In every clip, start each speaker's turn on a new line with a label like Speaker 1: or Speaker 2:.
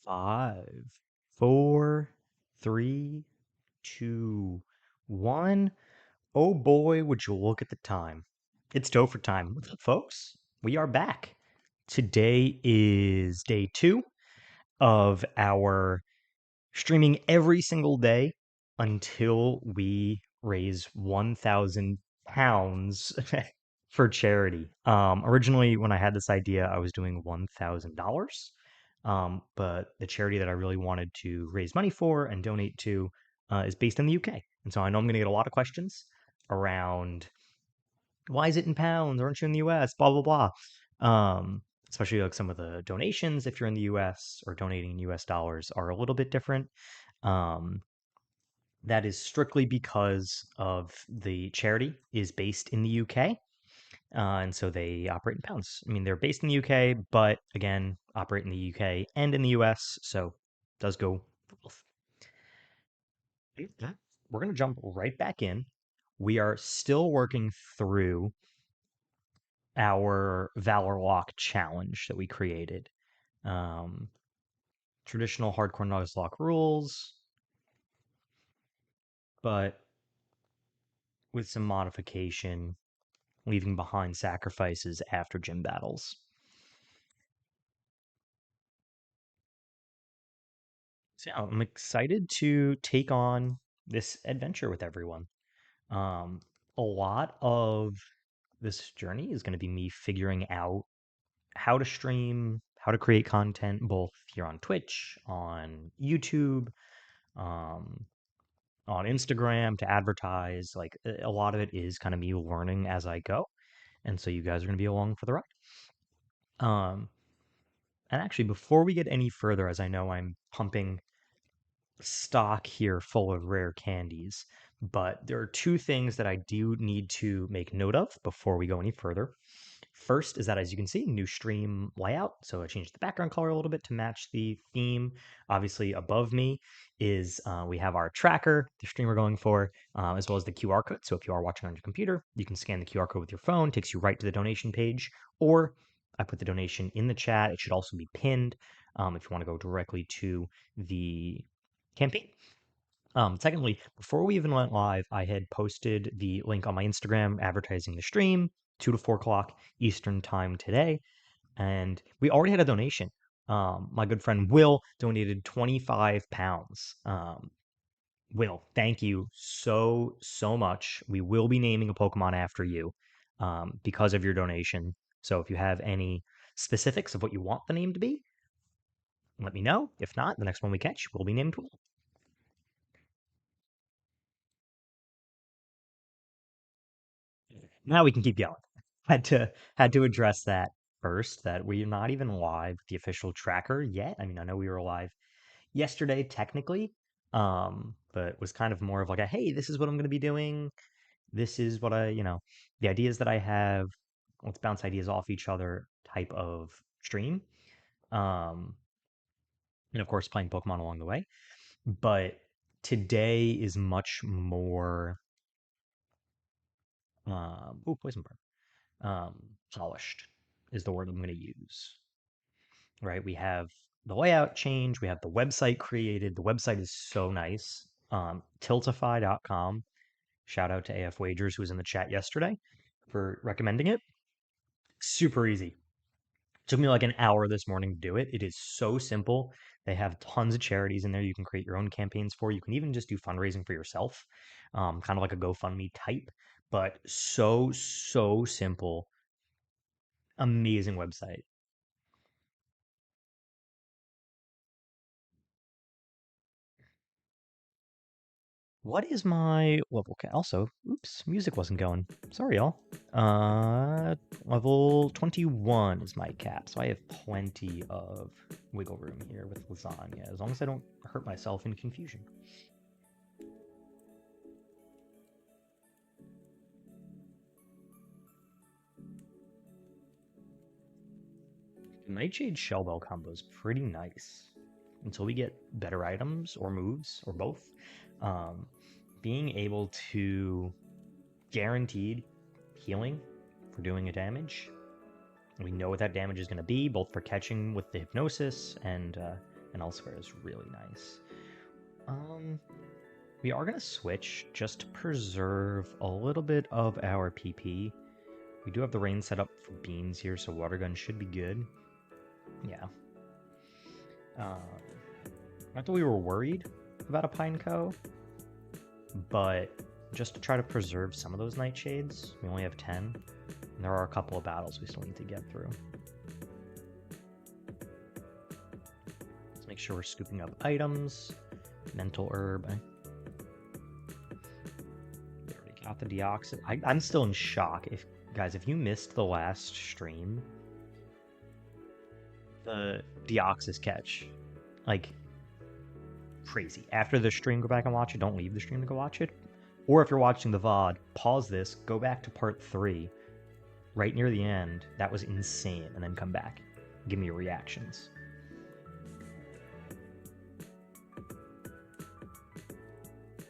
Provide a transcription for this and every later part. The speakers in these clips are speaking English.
Speaker 1: Five, four, three, two, one. Oh boy, would you look at the time. It's Topher time. What's up, folks? We are back. Today is day 2 of our streaming every single day until we raise 1,000 pounds for charity. Originally, when I had this idea, I was doing $1,000. But the charity that I really wanted to raise money for and donate to is based in the UK. And so I know I'm going to get a lot of questions around why is it in pounds? Aren't you in the US? Blah, blah, blah. Especially like some of the donations, if you're in the US or donating in US dollars, are a little bit different. Um, that is strictly because of the charity is based in the UK. And so they operate in pounds. I mean, they're based in the UK, but again, operate in the UK and in the US. So it does go for both. We're going to jump right back in. We are still working through our Valorlocke challenge that we created. Um, Traditional hardcore Nuzlocke rules, but with some modification, leaving behind sacrifices after gym battles. So yeah, I'm excited to take on this adventure with everyone. Um, a lot of this journey is going to be me figuring out how to stream, how to create content, both here on Twitch, on YouTube, um, on Instagram to advertise. Like a lot of it is kind of me learning as I go. And so you guys are going to be along for the ride. Um, and actually, before we get any further, as I know I'm pumping stock here full of rare candies, but there are two things that I do need to make note of before we go any further. First is that, as you can see, new stream layout. So I changed the background color a little bit to match the theme. Obviously, above me is we have our tracker, the stream we're going for, as well as the QR code. So if you are watching on your computer, you can scan the QR code with your phone, takes you right to the donation page, or I put the donation in the chat. It should also be pinned if you want to go directly to the campaign. Secondly, before we even went live, I had posted the link on my Instagram advertising the stream, 2 to 4 o'clock Eastern time today. And we already had a donation. My good friend Will donated 25 pounds. Will, thank you so, so much. We will be naming a Pokemon after you because of your donation. So if you have any specifics of what you want the name to be, let me know. If not, the next one we catch will be named Will. Now we can keep going. Had to address that first, that we're not even live with the official tracker yet. I mean, I know we were live yesterday technically, but it was kind of more of like a, hey, this is what I'm going to be doing. This is what the ideas that I have. Let's bounce ideas off each other type of stream. Um, and of course, playing Pokemon along the way. But today is much more. Poison burn. Polished is the word I'm going to use. Right? We have the layout change. We have the website created. The website is so nice. Tiltify.com. Shout out to AF Wagers, who was in the chat yesterday, for recommending it. Super easy. Took me like an hour this morning to do it. It is so simple. They have tons of charities in there you can create your own campaigns for. You can even just do fundraising for yourself, kind of like a GoFundMe type, but so, so simple. Amazing website. What is my level cap? Also, oops, music wasn't going. Sorry, y'all. Level 21 is my cap, so I have plenty of wiggle room here with lasagna, as long as I don't hurt myself in confusion. The Nightshade Shellbell combo is pretty nice until we get better items or moves or both. Um, Being able to guaranteed healing for doing a damage. We know what that damage is going to be, both for catching with the hypnosis and and elsewhere is really nice. We are going to switch just to preserve a little bit of our PP. We do have the rain set up for beans here, so water gun should be good. Yeah. Not that we were worried about a Pineco, but just to try to preserve some of those nightshades, we only have 10, and there are a couple of battles we still need to get through. Let's make sure we're scooping up items. Mental herb. We already got the deoxys. I'm still in shock. Guys, if you missed the last stream, the deoxys catch, like, crazy. After the stream, go back and watch it. Don't leave the stream to go watch it. Or if you're watching the VOD, pause this, go back to part 3, right near the end. That was insane. And then come back. Give me your reactions.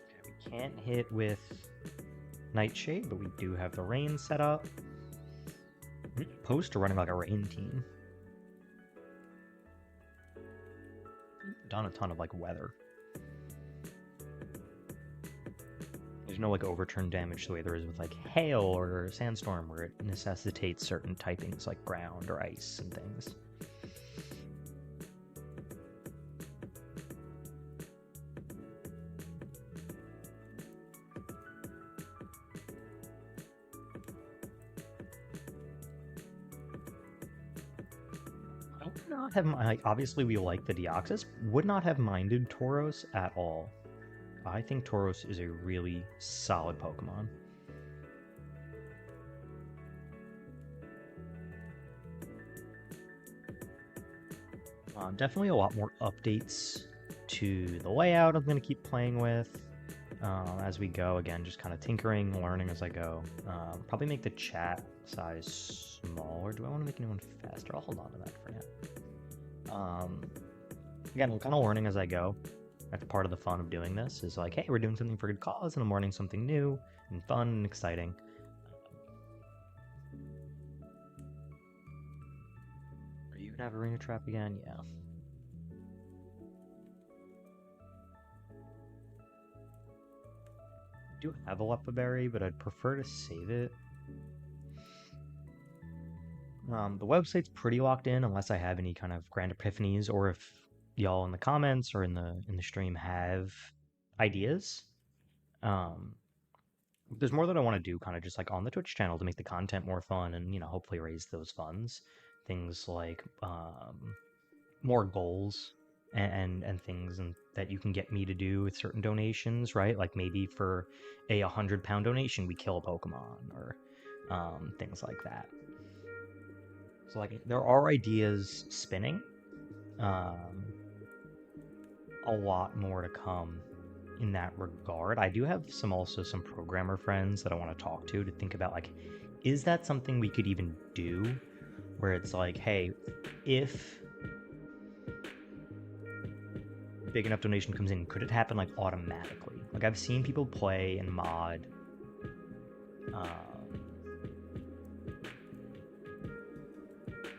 Speaker 1: Okay, we can't hit with Nightshade, but we do have the rain set up. We're opposed to running like a rain team. Done a ton of like weather. There's no like overturn damage the way there is with like hail or sandstorm, where it necessitates certain typings like ground or ice and things. I would not have, like, obviously we like the Deoxys, would not have minded Tauros at all. I think Tauros is a really solid Pokemon. Definitely a lot more updates to the layout I'm going to keep playing with as we go. Again, just kind of tinkering, learning as I go. Probably make the chat size smaller. Do I want to make anyone faster? I'll hold on to that for now. Again, we're kind of learning as I go. That's part of the fun of doing this, is like, hey, we're doing something for a good cause, and I'm learning something new and fun and exciting. Are you gonna have a Arena Trap again? Yeah. I do have a Leppa Berry, but I'd prefer to save it. The website's pretty locked in unless I have any kind of grand epiphanies, or if y'all in the comments or in the stream have ideas. There's more that I want to do kind of just like on the Twitch channel to make the content more fun and, you know, hopefully raise those funds. Things like more goals and things that you can get me to do with certain donations, right? Like maybe for a 100-pound donation we kill a Pokemon, or things like that. So like there are ideas spinning. A lot more to come in that regard. I do have also some programmer friends that I want to talk to think about, like, is that something we could even do, where it's like, hey, if big enough donation comes in, could it happen like automatically? Like I've seen people play and mod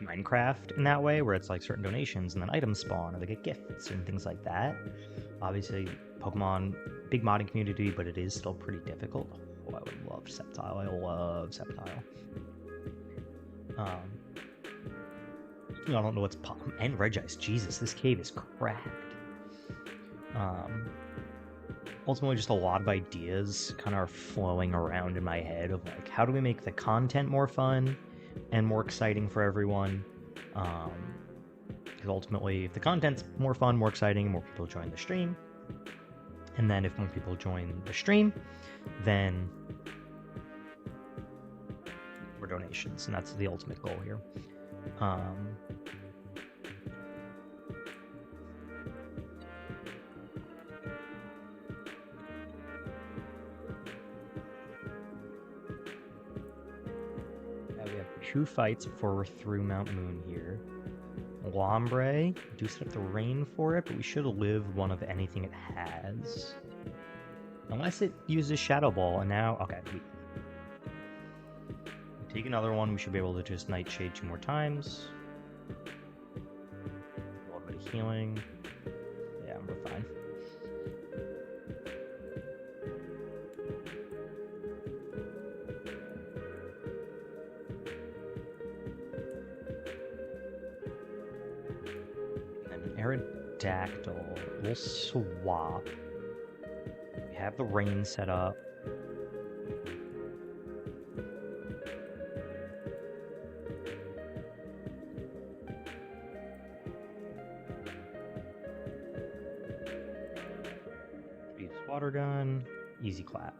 Speaker 1: Minecraft in that way, where it's like certain donations and then items spawn or they get gifts and things like that. Obviously, Pokemon, big modding community, but it is still pretty difficult. Oh, I would love Sceptile. I love Sceptile. I don't know what's and Regice. Jesus, this cave is cracked. Ultimately, just a lot of ideas kind of are flowing around in my head of like, how do we make the content more fun and more exciting for everyone? Because ultimately, if the content's more fun, more exciting, more people join the stream, and then if more people join the stream, then more donations, and that's the ultimate goal here. We have 2 fights before we're through Mount Moon here. Lombre, do set up the rain for it, but we should live one of anything it has. Unless it uses Shadow Ball, and now, okay, we take another one, we should be able to just Nightshade 2 more times. A little bit of healing. we're fine. And an Aerodactyl. We'll swap. We have the rain set up. Use water gun. Easy clap.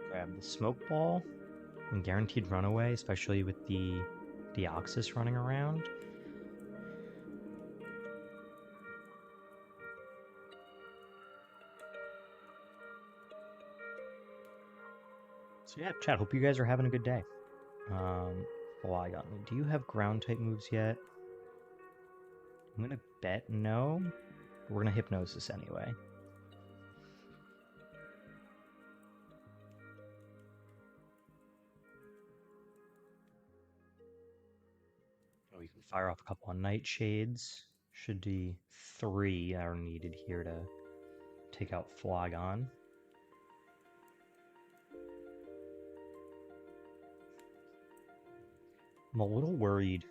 Speaker 1: Grab the smoke ball and guaranteed runaway, especially with the Deoxys running around. So yeah, chat, hope you guys are having a good day. Flygon, do you have ground type moves yet? I'm gonna bet no. We're gonna Hypnosis anyway. Oh, you can fire off a couple of Nightshades. Should be 3 that are needed here to take out Flygon. I'm a little worried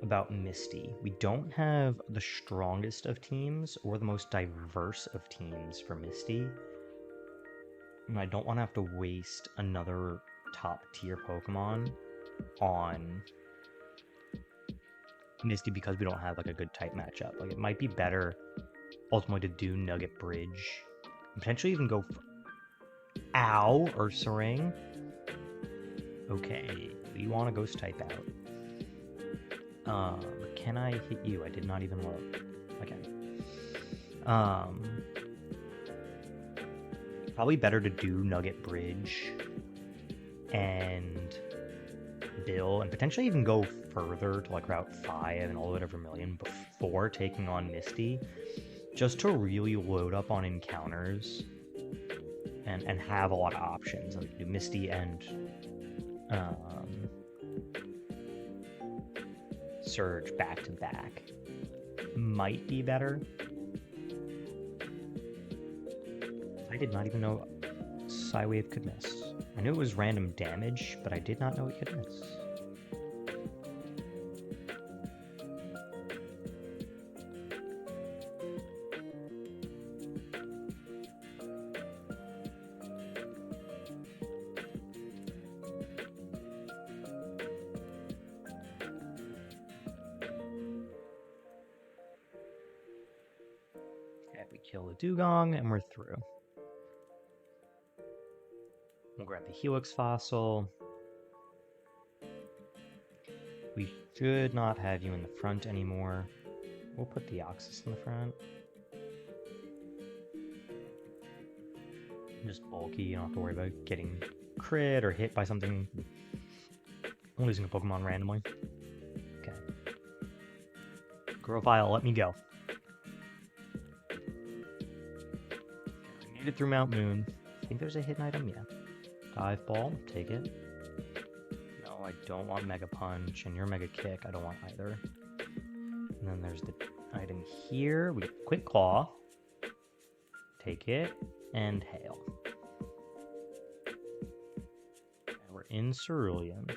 Speaker 1: about Misty. We don't have the strongest of teams or the most diverse of teams for Misty. And I don't want to have to waste another top tier Pokemon on Misty because we don't have like a good type matchup. Like it might be better ultimately to do Nugget Bridge. And potentially even go for Ow or Ursaring. Okay, we want a ghost type out. Can I hit you? I did not even look. Okay. Probably better to do Nugget Bridge and Bill, and potentially even go further to like Route 5 and all the way to Vermilion before taking on Misty, just to really load up on encounters and have a lot of options. Like do Misty and Surge back to back might be better. I did not even know Psywave could miss. I knew it was random damage, but I did not know it could miss. Kill the Dugong, and we're through. We'll grab the Helix Fossil. We should not have you in the front anymore. We'll put the Deoxys in the front. Just bulky, you don't have to worry about getting crit or hit by something. I'm losing a Pokemon randomly. Okay. Grovyle, let me go. Made it through Mount Moon. I think there's a hidden item, yeah. Dive Ball, take it. No, I don't want Mega Punch, and your Mega Kick, I don't want either. And then there's the item here. We get Quick Claw. Take it, and Hail. And we're in Cerulean.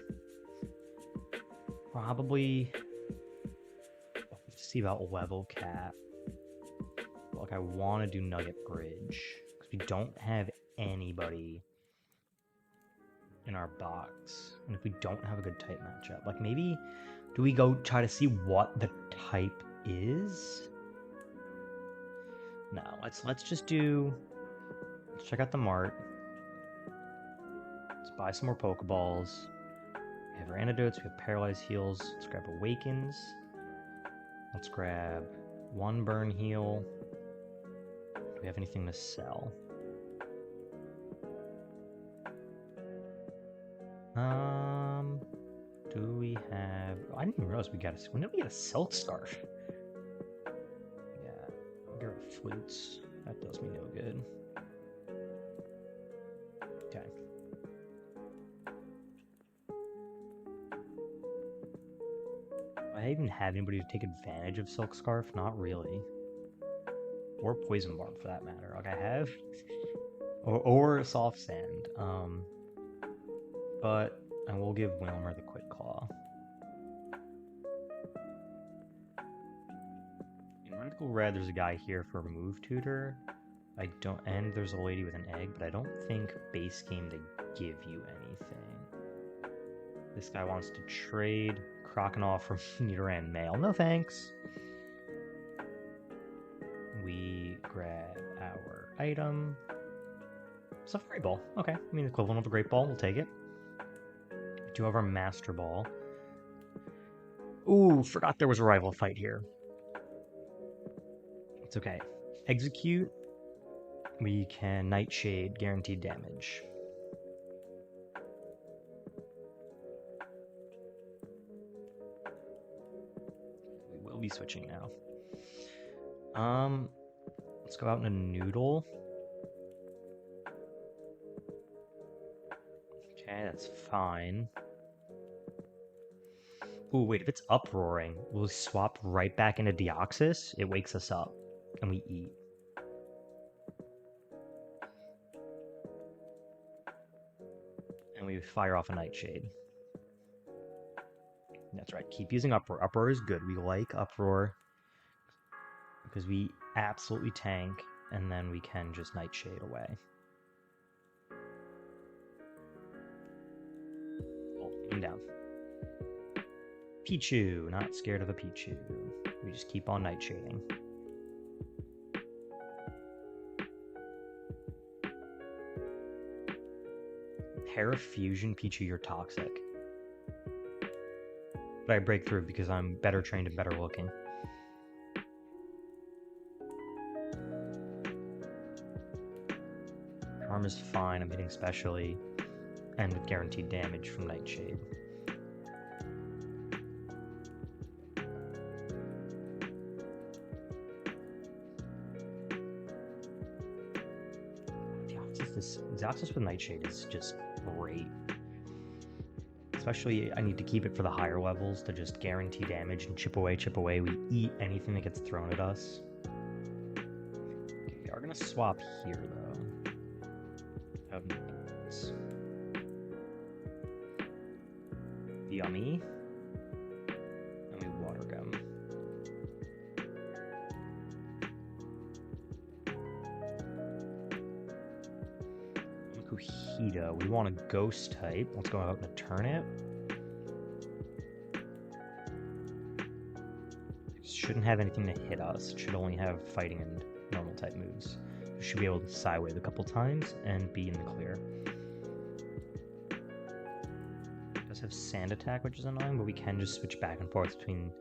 Speaker 1: Probably see about level cap. Like I want to do Nugget Bridge. We don't have anybody in our box. And if we don't have a good type matchup, like maybe do we go try to see what the type is? No, let's just do, let's check out the mart. Let's buy some more Pokeballs. We have our antidotes, we have Paralyzed Heals. Let's grab Awakens. Let's grab one Burn Heal. Do we have anything to sell? Do we have... Oh, I didn't even realize we got a... When did we get a Silk Scarf? Yeah, I'll get rid of Flutes. That does me no good. Okay. I I even have anybody to take advantage of Silk Scarf? Not really. Or Poison Barb for that matter. Like I have, or Soft Sand. But I will give Wilmer the Quick Claw. In Radical Red, there's a guy here for Move Tutor. And there's a lady with an egg, but I don't think base game they give you anything. This guy wants to trade Croconaw for Nidoran Male. No thanks. We grab our item. Safari Ball. Okay, I mean, equivalent of a Great Ball. We'll take it. We do have our Master Ball. Ooh, forgot there was a rival fight here. It's okay. Execute. We can Nightshade, guaranteed damage. We will be switching now. Let's go out in a Noodle. Okay, that's fine. Ooh, wait, if it's uproaring, we'll swap right back into Deoxys. It wakes us up, and we eat. And we fire off a Nightshade. That's right, keep using Uproar. Uproar is good. We like Uproar because we absolutely tank, and then we can just Nightshade away. Oh, I'm down. Pichu, not scared of a Pichu. We just keep on Nightshading. Parafusion Pichu, you're toxic. But I break through because I'm better trained and better looking. Charm is fine, I'm hitting specially, and with guaranteed damage from Nightshade. Deoxys with Nightshade is just great. Especially, I need to keep it for the higher levels to just guarantee damage and chip away, chip away. We eat anything that gets thrown at us. Okay, we are going to swap here, though. Yummy. And we Water Gum. Kuhita. We want a Ghost type. Let's go out and a Turnip. Shouldn't have anything to hit us. It should only have fighting and normal type moves. We should be able to Psywave a couple times and be in the clear. It does have Sand Attack, which is annoying, but we can just switch back and forth between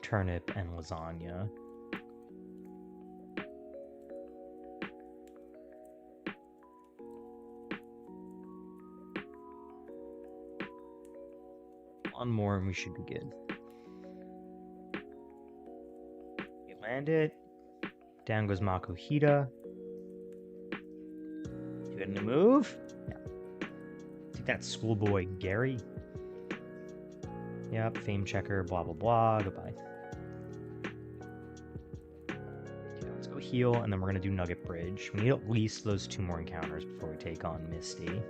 Speaker 1: Turnip and Lasagna. One more and we should be good. We land it. Down goes Makuhita. Do it in a move? Yeah. Take that, schoolboy Gary. Yep, Fame Checker, blah blah blah, goodbye. Okay, let's go heal, and then we're gonna do Nugget Bridge. We need at least those 2 more encounters before we take on Misty.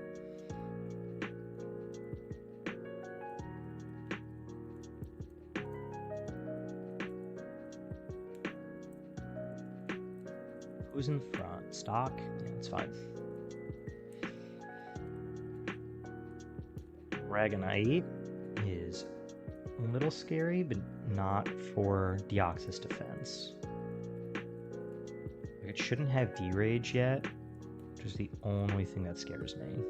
Speaker 1: Who's in front? Stock? Yeah, that's fine. Dragonite is a little scary, but not for Deoxys defense. Like, it shouldn't have D-Rage yet, which is the only thing that scares me.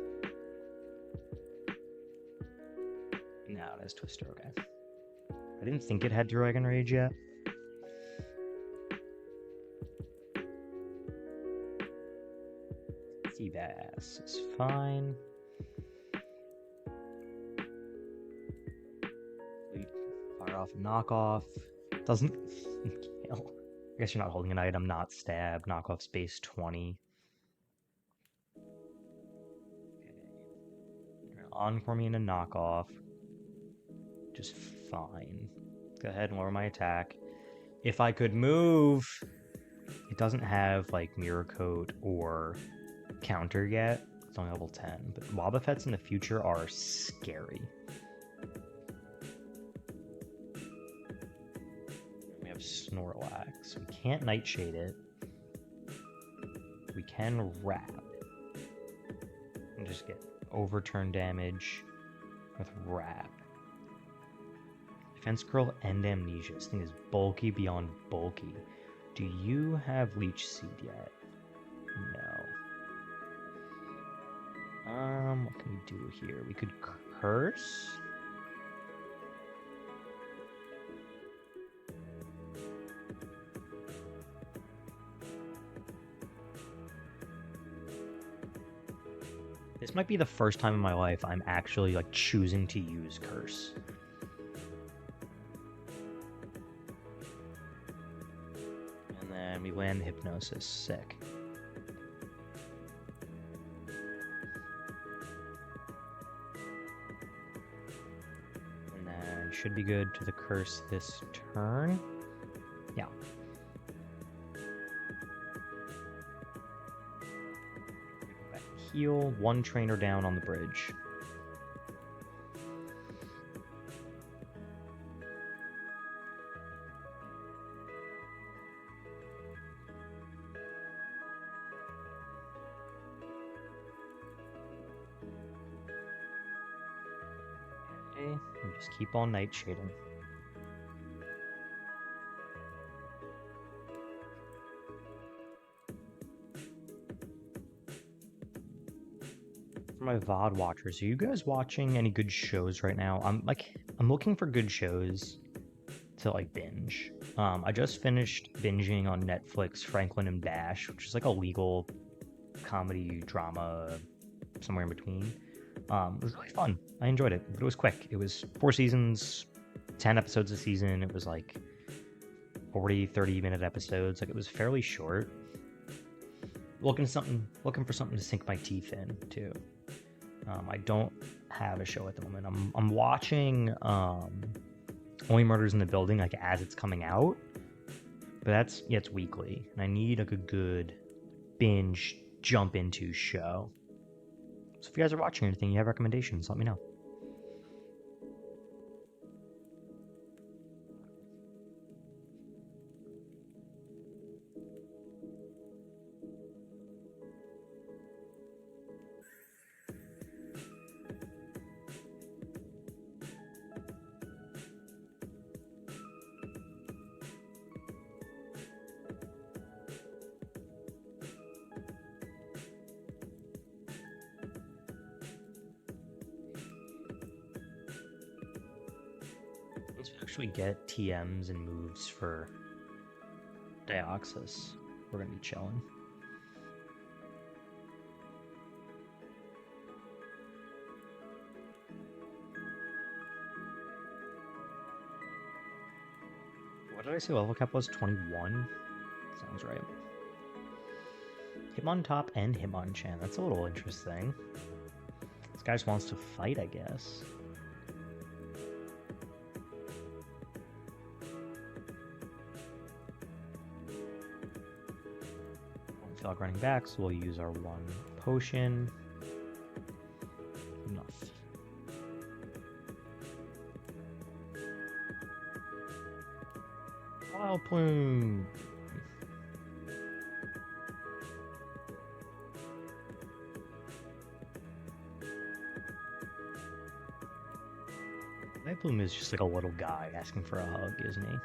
Speaker 1: No, it has Twister, okay. I didn't think it had Dragon Rage yet. Seabass is fine. We fire off a knockoff. Doesn't kill. I guess you're not holding an item, not stab. Knockoff space 20. Okay. You're gonna encore me in a knockoff. Just fine. Go ahead and lower my attack. If I could move... It doesn't have, like, Mirror Coat or Counter yet. It's only level 10. But Wobbuffets in the future are scary. We have Snorlax. We can't Nightshade it. We can Wrap. And just get overturn damage with Wrap. Defense Curl and Amnesia. This thing is bulky beyond bulky. Do you have Leech Seed yet? No. What can we do here? We could Curse? This might be the first time in my life I'm actually, like, choosing to use Curse. And then we land Hypnosis. Sick. And then should be good to the Curse this turn. Yeah. Heal, one trainer down on the bridge. Okay, and just keep on Nightshading. For my VOD watchers, are you guys watching any good shows right now? I'm looking for good shows to, like, binge. I just finished binging on Netflix Franklin and Bash, which is like a legal comedy drama somewhere in between. It was really fun. I enjoyed it, but it was quick. It was 4 seasons, 10 episodes a season. It was like 40, 30-minute episodes. Like, it was fairly short. Looking for something to sink my teeth in too. I don't have a show at the moment. I'm watching Only Murders in the Building, like, as it's coming out, but it's weekly, and I need, like, a good binge jump into show. So if you guys are watching anything, you have recommendations, let me know. Once we actually get TMs and moves for Deoxys, we're gonna be chilling. What did I say level cap was? 21? Sounds right. Hitmontop and Hitmonchan. That's a little interesting. This guy just wants to fight, I guess. Don't feel like running back, so we'll use our 1 potion. Enough. Wild Plume! Wild Plume is just like a little guy asking for a hug, isn't he?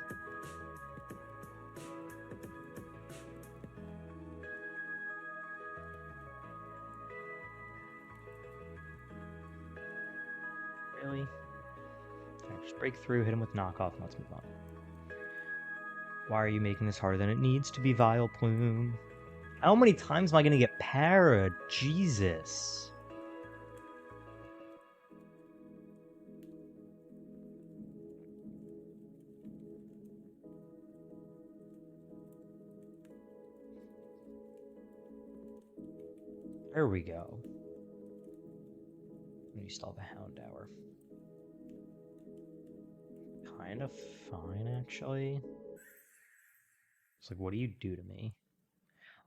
Speaker 1: Really? Okay, just break through, hit him with knockoff, and let's move on. Why are you making this harder than it needs to be, Vile Plume? How many times am I gonna get parried? Jesus. There we go. And you still have a Houndour. kind of fine, actually. It's like, what do you do to me?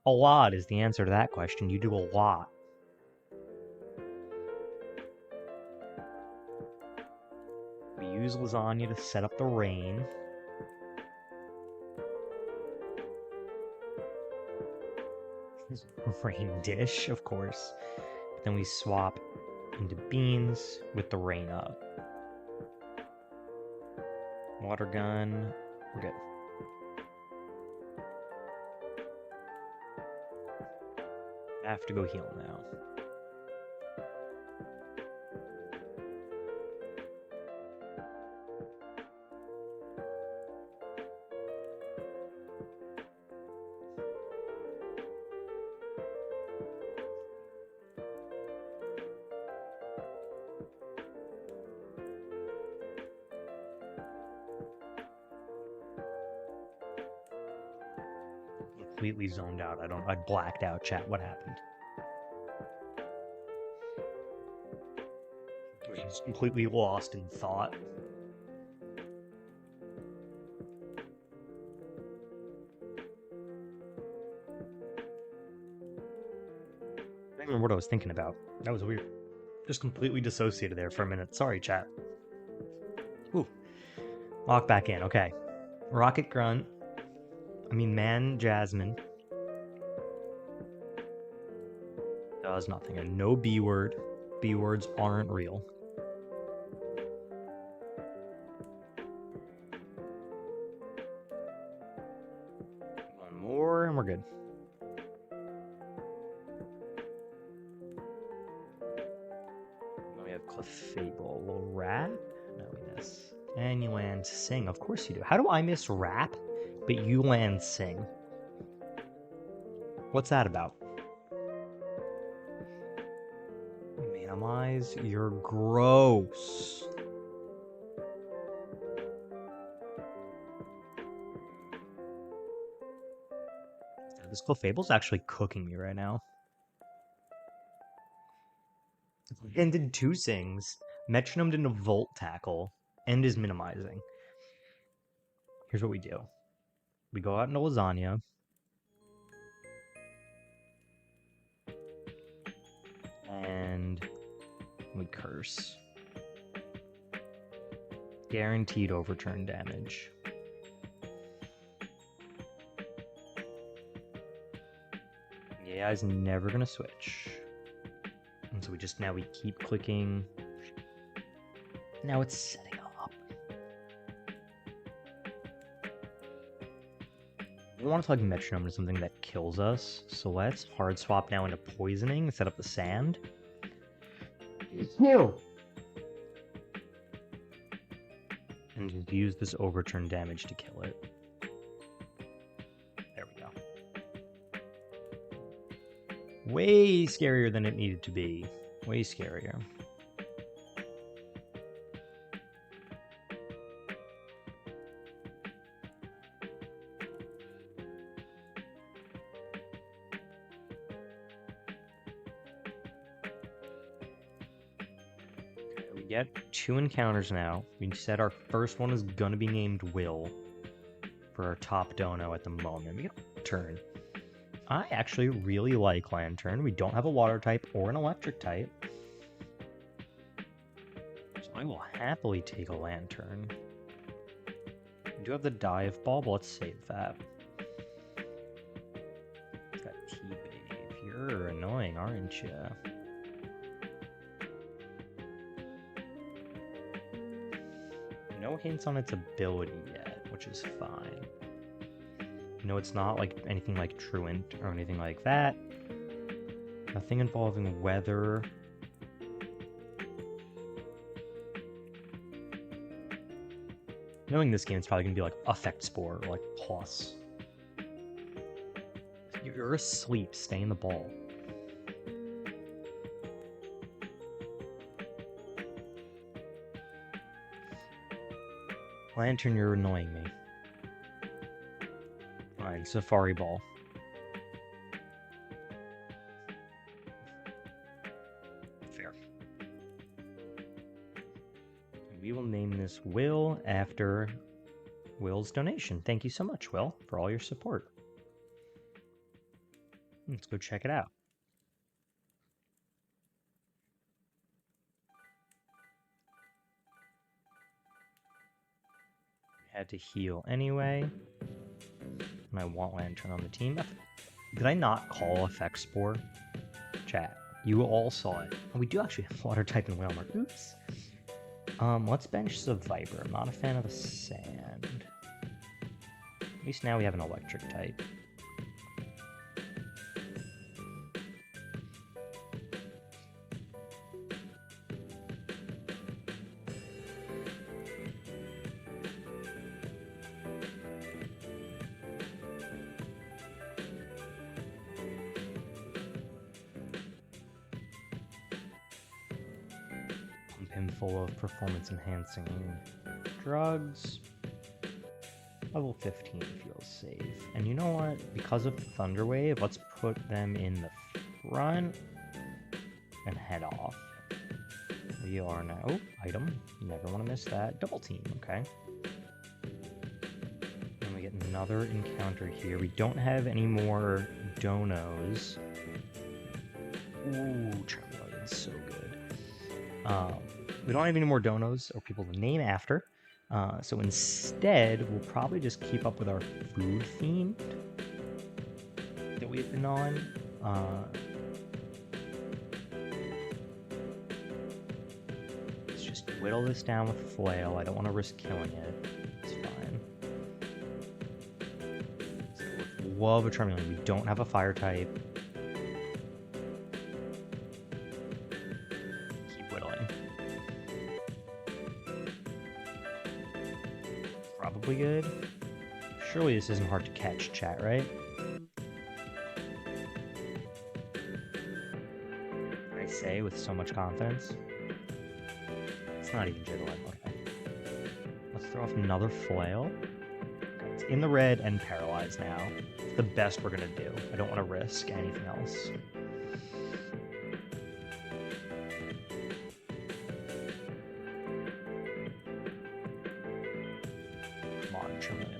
Speaker 1: A lot is the answer to that question. You do a lot. We use lasagna to set up the rain. Rain dish, of course. But then we swap into beans with the rain up. Water gun. We're good. I have to go heal now. Completely zoned out. I blacked out, chat. What happened? I was completely lost in thought. I don't remember what I was thinking about. That was weird. Just completely dissociated there for a minute. Sorry, chat. Ooh. Lock back in. Okay. Rocket Grunt. Man Jasmine. Does nothing. And no B word. B words aren't real. One more and we're good. Then we have Clefable. Little rap? No, we miss. And you land Sing. Of course you do. How do I miss rap, but you land Sing? What's that about? Minimize. You're gross. This Clefable's actually cooking me right now. And did 2 Sings. Metronome did a Volt Tackle. And is minimizing. Here's what we do. We go out into lasagna. And we curse. Guaranteed overturn damage. The AI's never gonna switch. And so we keep clicking. Now it's setting up. We want to plug metronome to something that kills us, so let's hard swap now into poisoning and set up the sand. Ew. And just use this overturn damage to kill it. There we go. Way scarier than it needed to be. Way scarier. We get 2 encounters now. We said our first one is gonna be named Will for our top dono at the moment. We get Lantern. I actually really like Lantern. We don't have a water type or an electric type. So I will happily take a Lantern. We do have the dive ball, but let's save that. It's got T-Wave. You're annoying, aren't you? No hints on its ability yet, which is fine. No, it's not like anything like Truant or anything like that. Nothing involving weather. Knowing this game, it's probably gonna be like Affect Spore or like Plus. You're asleep, stay in the ball. Lantern, you're annoying me. Fine, Safari Ball. Fair. We will name this Will after Will's donation. Thank you so much, Will, for all your support. Let's go check it out. Had to heal anyway. And I want Lantern on the team. Did I not call Effect Spore? Chat. You all saw it. And we do actually have Water type in Whalmer. Oops. Let's bench the Viper. I'm not a fan of the Sand. At least now we have an Electric type. Full of performance-enhancing drugs. Level 15 feels safe. And you know what? Because of Thunderwave, let's put them in the front and head off. We are now... Oh, item. Never want to miss that. Double team, okay. And we get another encounter here. We don't have any more donos. Ooh, Charmeleon's so good. We don't have any more donos or people to name after, so instead we'll probably just keep up with our food theme that we've been on. Let's just whittle this down with Flail. I don't want to risk killing it. It's fine. So love a Charmeleon. We don't have a fire type. Good. Surely this isn't hard to catch, chat, right? I say with so much confidence. It's not even Jigglypuff. Okay. Let's throw off another Flail. Okay, it's in the red and paralyzed now. It's the best we're gonna do. I don't want to risk anything else.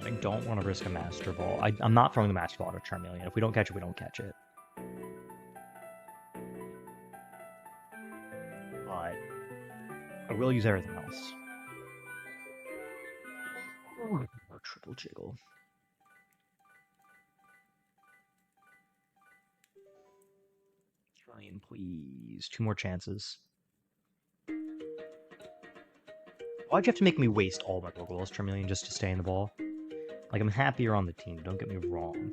Speaker 1: I don't want to risk a Master Ball. I'm not throwing the Master Ball at Charmeleon. If we don't catch it, we don't catch it. But I will use everything else. Oh, triple jiggle. Charmeleon, please. 2 more chances. Why'd you have to make me waste all my Pokeballs, Charmeleon, just to stay in the ball? Like, I'm happy you're on the team, don't get me wrong.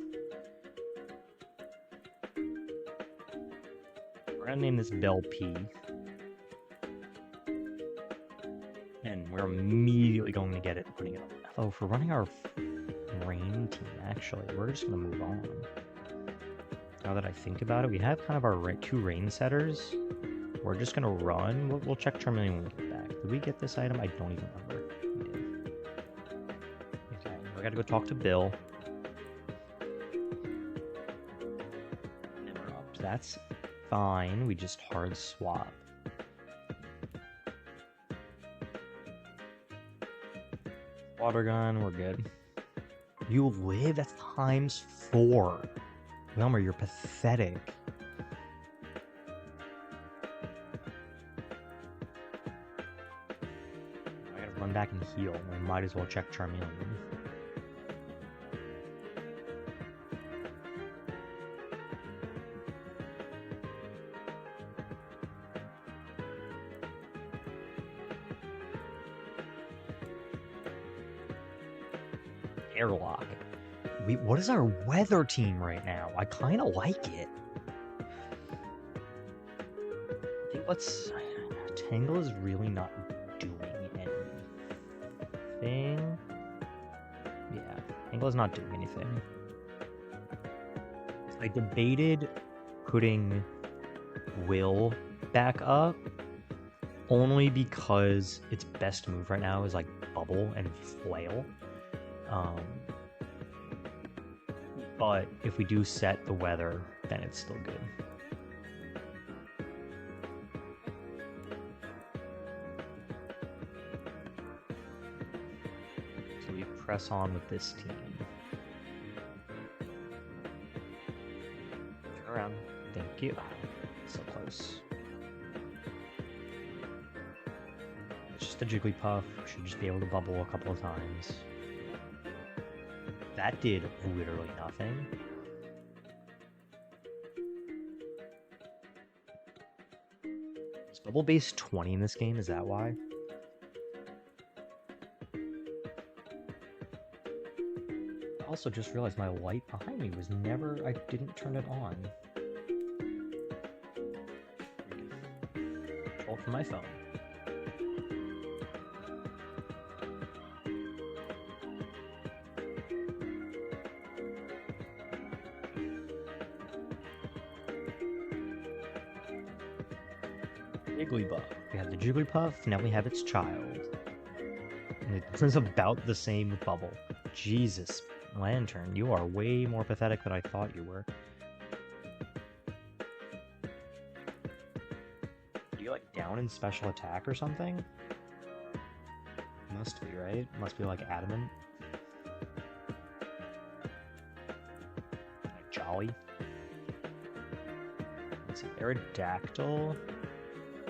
Speaker 1: We're gonna name this Bell P. And we're immediately going to get it and putting it on. Oh, if we're running our rain team, actually, we're just gonna move on. Now that I think about it, we have kind of our 2 rain setters. We're just gonna run. We'll check Charmeleon when we get back. Did we get this item? I don't even remember. We did. Okay, we gotta go talk to Bill. Interrupt. That's fine. We just hard swap. Water gun, we're good. You live? That's ×4. Wilmer, you're pathetic. Run back and heal. I might as well check Charmeleon. Airlock. What is our weather team right now? I kind of like it. I think let's... Tangle is really not doing anything. Yeah, Tangle is not doing anything. I debated putting Will back up only because its best move right now is like Bubble and Flail. But if we do set the weather, then it's still good. we press on with this team. Turn around. Thank you. So close. It's just a Jigglypuff. Should just be able to bubble a couple of times. That did literally nothing. Is Bubble Base 20 in this game? Is that why? I also just realized my light behind me was never... I didn't turn it on. Control from my phone. Jigglypuff. We have the Jigglypuff, now we have its child. And it's about the same with Bubble. Jesus, Lantern, you are way more pathetic than I thought you were. Are you like down in special attack or something? Must be, right? Must be like adamant. Like Jolly. Let's see, Aerodactyl.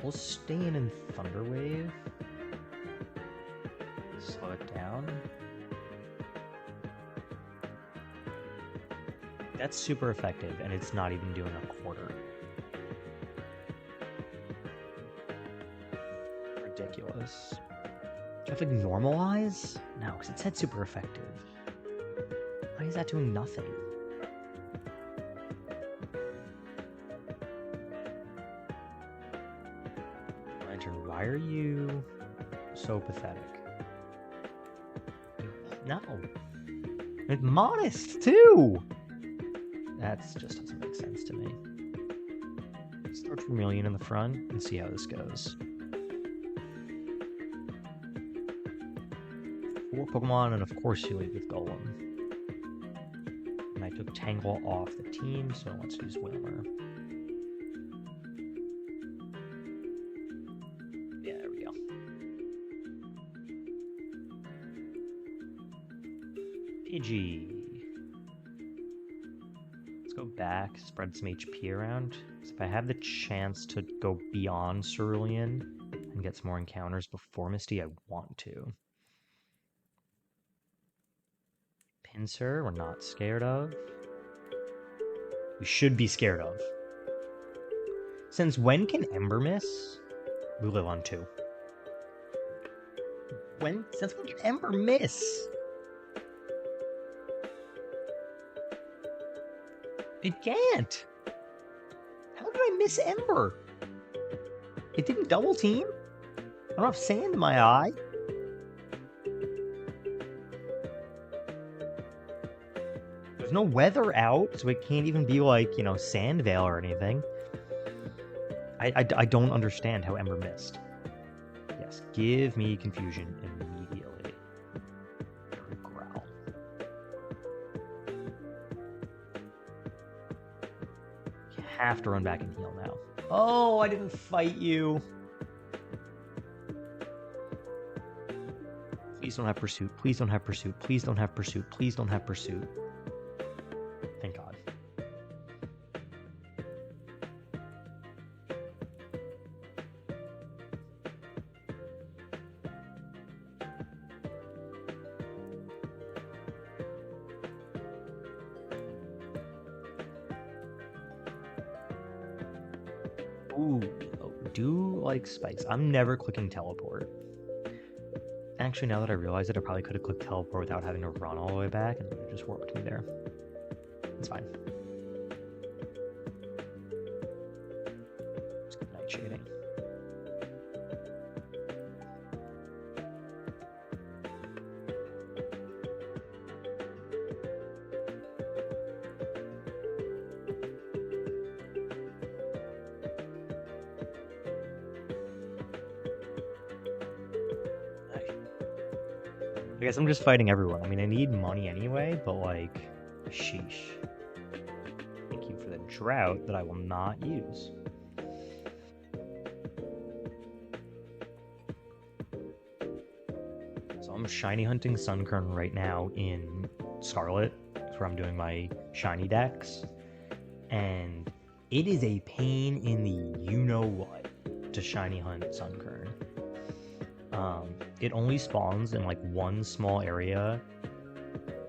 Speaker 1: We'll stay in Thunder Wave. Slow it down. That's super effective, and it's not even doing a quarter. Ridiculous. Do I have to normalize? No, because it said super effective. Why is that doing nothing? Why are you so pathetic? No. It's modest, too! That just doesn't make sense to me. Let's throw Vermilion in the front and see how this goes. 4 Pokemon, and of course you lead with Golem. And I took Tangle off the team, so let's use Wilmer. Pidgey. Let's go back, spread some HP around. So if I have the chance to go beyond Cerulean and get some more encounters before Misty, I want to. Pinsir, we're not scared of. We should be scared of. Since when can Ember miss? We live on 2. Since when can Ember miss? It can't! How did I miss Ember? It didn't double team? I don't have sand in my eye. There's no weather out, so it can't even be like, you know, Sand Veil or anything. I don't understand how Ember missed. Yes, give me confusion immediately. Growl. You have to run back and heal now. Oh, I didn't fight you. Please don't have pursuit. Please don't have pursuit. Please don't have pursuit. Please don't have pursuit. Thank God. Ooh, do like spikes. I'm never clicking teleport. Actually, now that I realize it, I probably could have clicked teleport without having to run all the way back, and it just warped me there. It's fine. Just good night shading. I guess I'm just fighting everyone. I mean, I need money anyway, but like, sheesh. Thank you for the drought that I will not use. So I'm shiny hunting Sunkern right now in Scarlet. That's where I'm doing my shiny decks. And it is a pain in the you-know-what to shiny hunt Sunkern. It only spawns in like one small area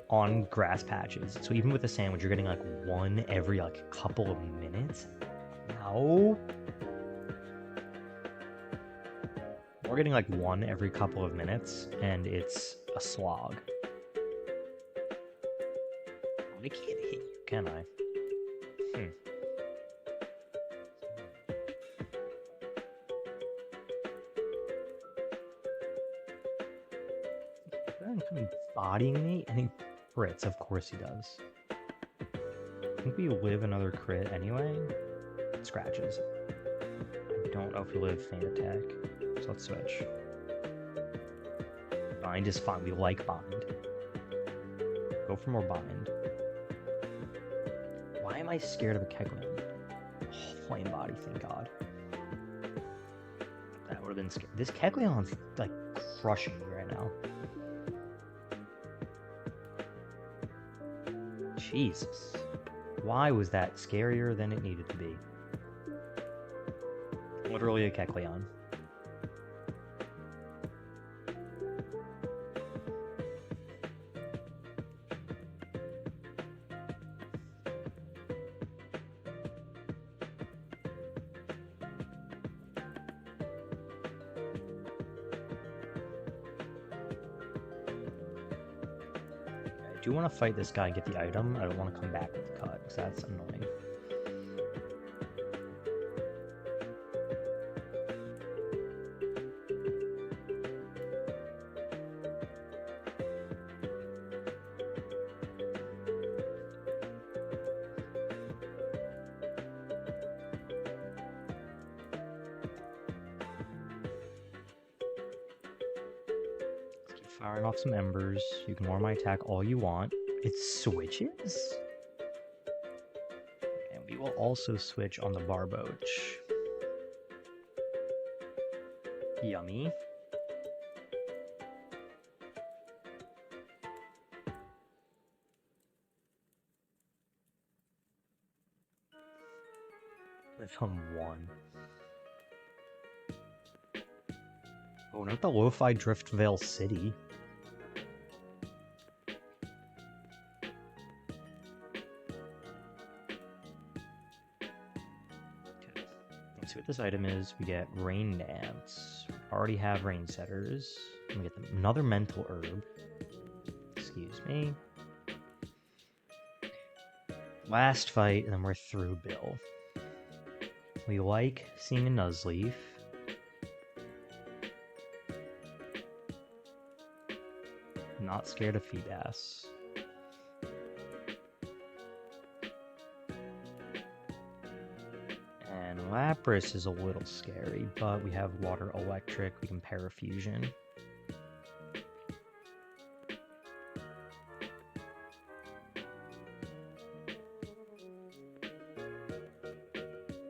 Speaker 1: on grass patches. So even with the sandwich, you're getting like one every like couple of minutes. No. We're getting like one every couple of minutes, and it's a slog. I can't hit you, can I? Kind of bodying me, and he crits. Of course he does. I think we live another crit anyway. Scratches. I don't know if we live faint attack, so let's switch. Bind is fine. We like bind. Go for more bind. Why am I scared of a Keglen? Oh, flame body, thank God. That would have been scary. This Kegleon's like crushing me right now. Jesus. Why was that scarier than it needed to be? Literally a Kecleon. I do want to fight this guy and get the item. I don't want to come back with the cut, because that's annoying. Firing off some embers. You can ignore my attack all you want. It switches? And we will also switch on the Barboach. Yummy. Live on 1. Oh, not the Lo-Fi Driftvale City. Let's see what this item is. We get Rain Dance. We already have Rain Setters. We get another Mental Herb. Excuse me. Last fight, and then we're through Bill. We like seeing a Nuzleaf. Not scared of Feebas. And Lapras is a little scary, but we have Water Electric. We can Parafusion.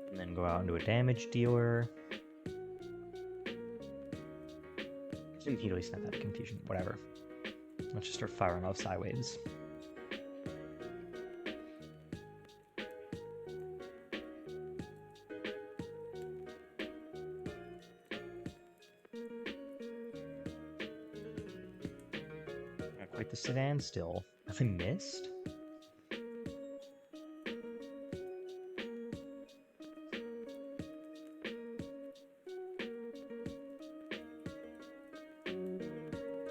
Speaker 1: And then go out into a damage dealer. Didn't immediately snap out of confusion. Whatever. Let's just start firing off Psywaves. Not quite the sedan still. Nothing missed?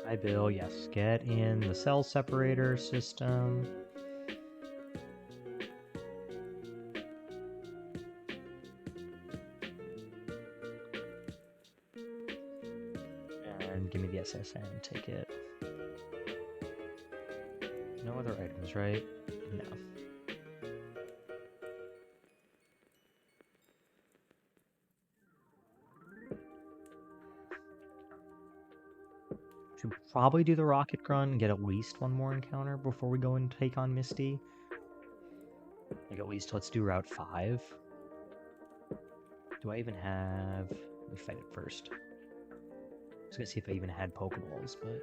Speaker 1: Hi, Bill. Yes, get in the cell separator system. And give me the SSN ticket. No other items, right? No. Should probably do the rocket run and get at least one more encounter before we go and take on Misty. Like at least let's do Route 5. Do I even have... Let me fight it first. I was gonna see if I even had Pokeballs, but...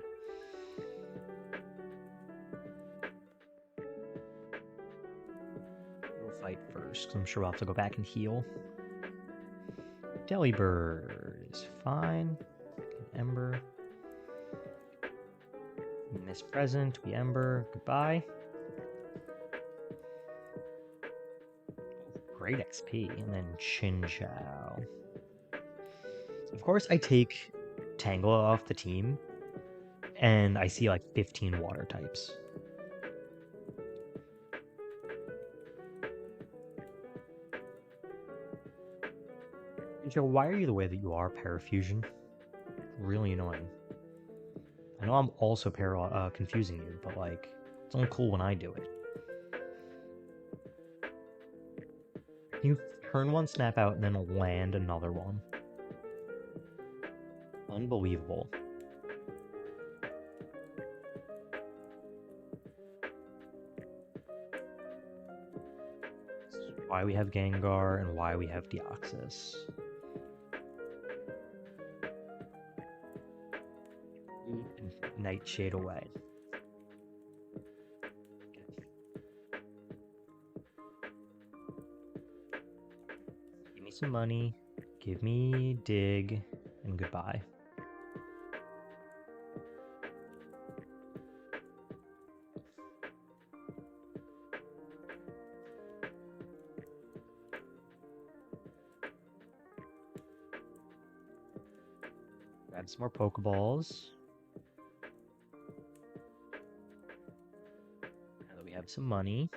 Speaker 1: fight first, 'cause I'm sure we'll have to go back and heal. Delibird is fine. Ember. Miss Present, we Ember. Goodbye. Great XP. And then Chinchou. Of course, I take Tangela off the team, and I see like 15 water types. Joe, why are you the way that you are, Parafusion? Really annoying. I know I'm also confusing you, but like, it's only cool when I do it. You turn one, snap out, and then land another one. Unbelievable. This is why we have Gengar and why we have Deoxys. Nightshade away. Give me some money, give me dig, and goodbye. Grab some more Pokeballs. Now that we have some money.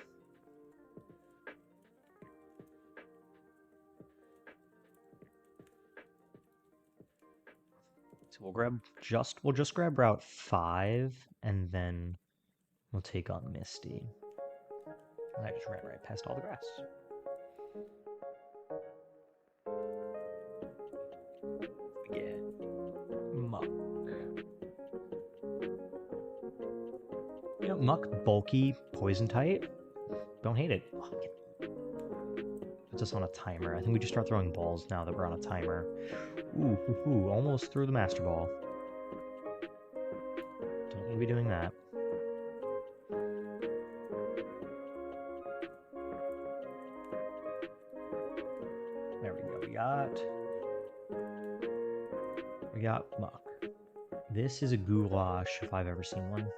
Speaker 1: So we'll just grab Route 5, and then we'll take on Misty. I just ran right past all the grass. Yeah. Muck. You know, Muck, bulky, poison type. Don't hate it. Puts us on a timer. I think we just start throwing balls now that we're on a timer. Ooh, almost threw the Master Ball. Don't want to be doing that. There we go. We got Muck. This is a goulash if I've ever seen one.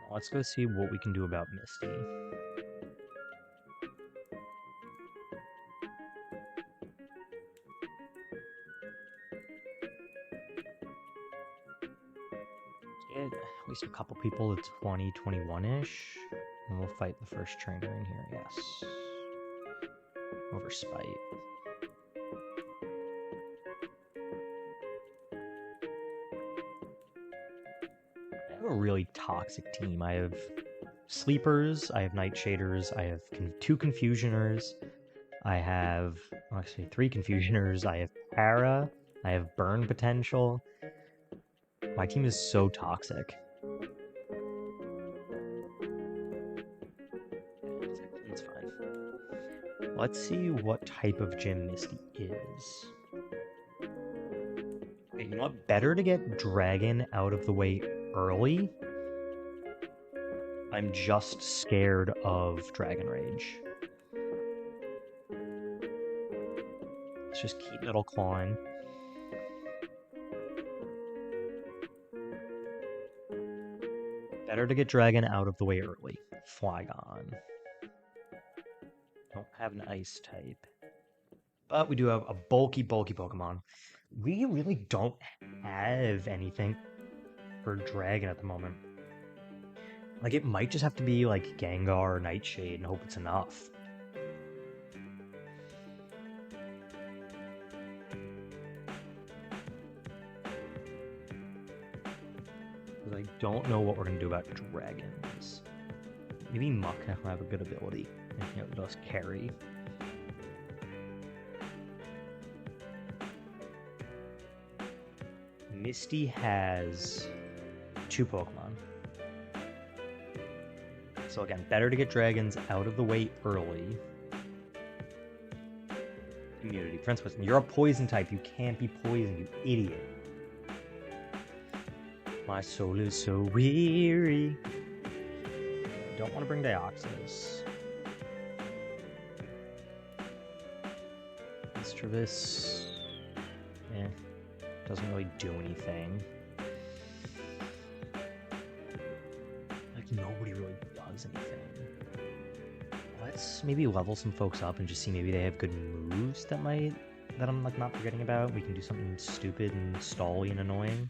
Speaker 1: Let's go see what we can do about Misty. Get at least a couple people to 20, 21-ish. And we'll fight the first trainer in here, yes. Over Spite. I have a really toxic team. I have Sleepers, I have Nightshaders, I have 2 Confusioners, I have, actually 3 Confusioners, I have Para, I have Burn Potential. My team is so toxic. It's fine. Let's see what type of gym Misty is. Okay, you know what? Better to get Dragon out of the way early. I'm just scared of Dragon Rage. Let's just keep Metal Clawing. Better to get Dragon out of the way early. Flygon. Don't have an Ice type. But we do have a bulky Pokemon. We really don't have anything for Dragon at the moment. Like, it might just have to be, like, Gengar or Nightshade and hope it's enough. Because I don't know what we're going to do about Dragons. Maybe Muck will have a good ability. And it does carry. Misty has 2 Pokemon. So again, better to get Dragons out of the way early. Immunity. Prince, you're a poison type. You can't be poisoned, you idiot. My soul is so weary. Don't want to bring Dioxys. Mischievous. Doesn't really do anything. Like, nobody really does anything. Let's maybe level some folks up and just see maybe they have good moves that I'm like not forgetting about. We can do something stupid and stally and annoying.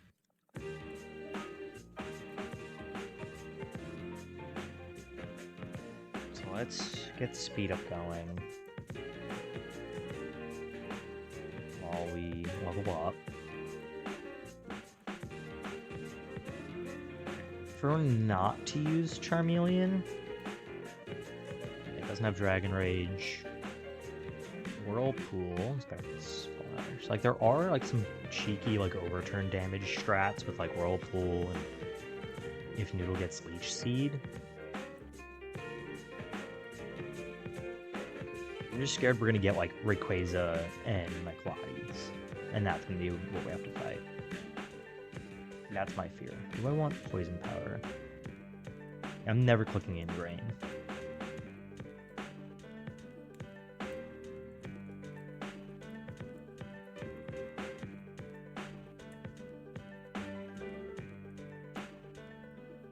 Speaker 1: So let's get speed up going while we level up. Prefer not to use Charmeleon. It doesn't have Dragon Rage. Whirlpool. It's got Splash. Like, there are like some cheeky like overturn damage strats with like Whirlpool and if Noodle gets Leech Seed. I'm just scared we're gonna get like Rayquaza and Myclades, and that's gonna be what we have to fight. That's my fear. Do I want Poison Powder? I'm never clicking in Rain.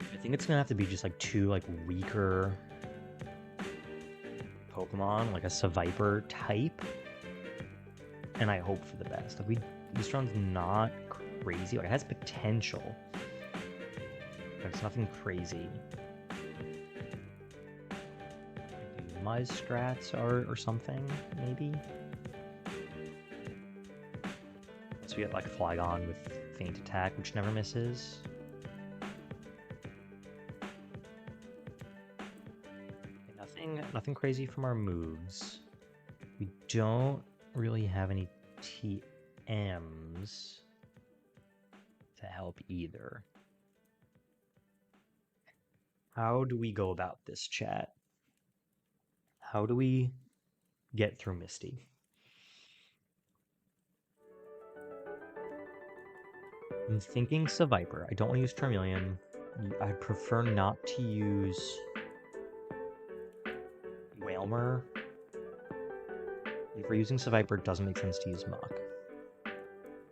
Speaker 1: I think it's gonna have to be just like two like weaker Pokemon, like a Seviper type, and I hope for the best. Like this run's not crazy. Like, it has potential, but it's nothing crazy. Maybe Mustrats or something, maybe. So we get like Flygon with Feint Attack, which never misses. Nothing crazy from our moves. We don't really have any TMs to help either. How do we go about this, chat? How do we get through Misty? I'm thinking Seviper. I don't want to use Charmeleon. I'd prefer not to use Wailmer. If we're using Seviper, it doesn't make sense to use Mach.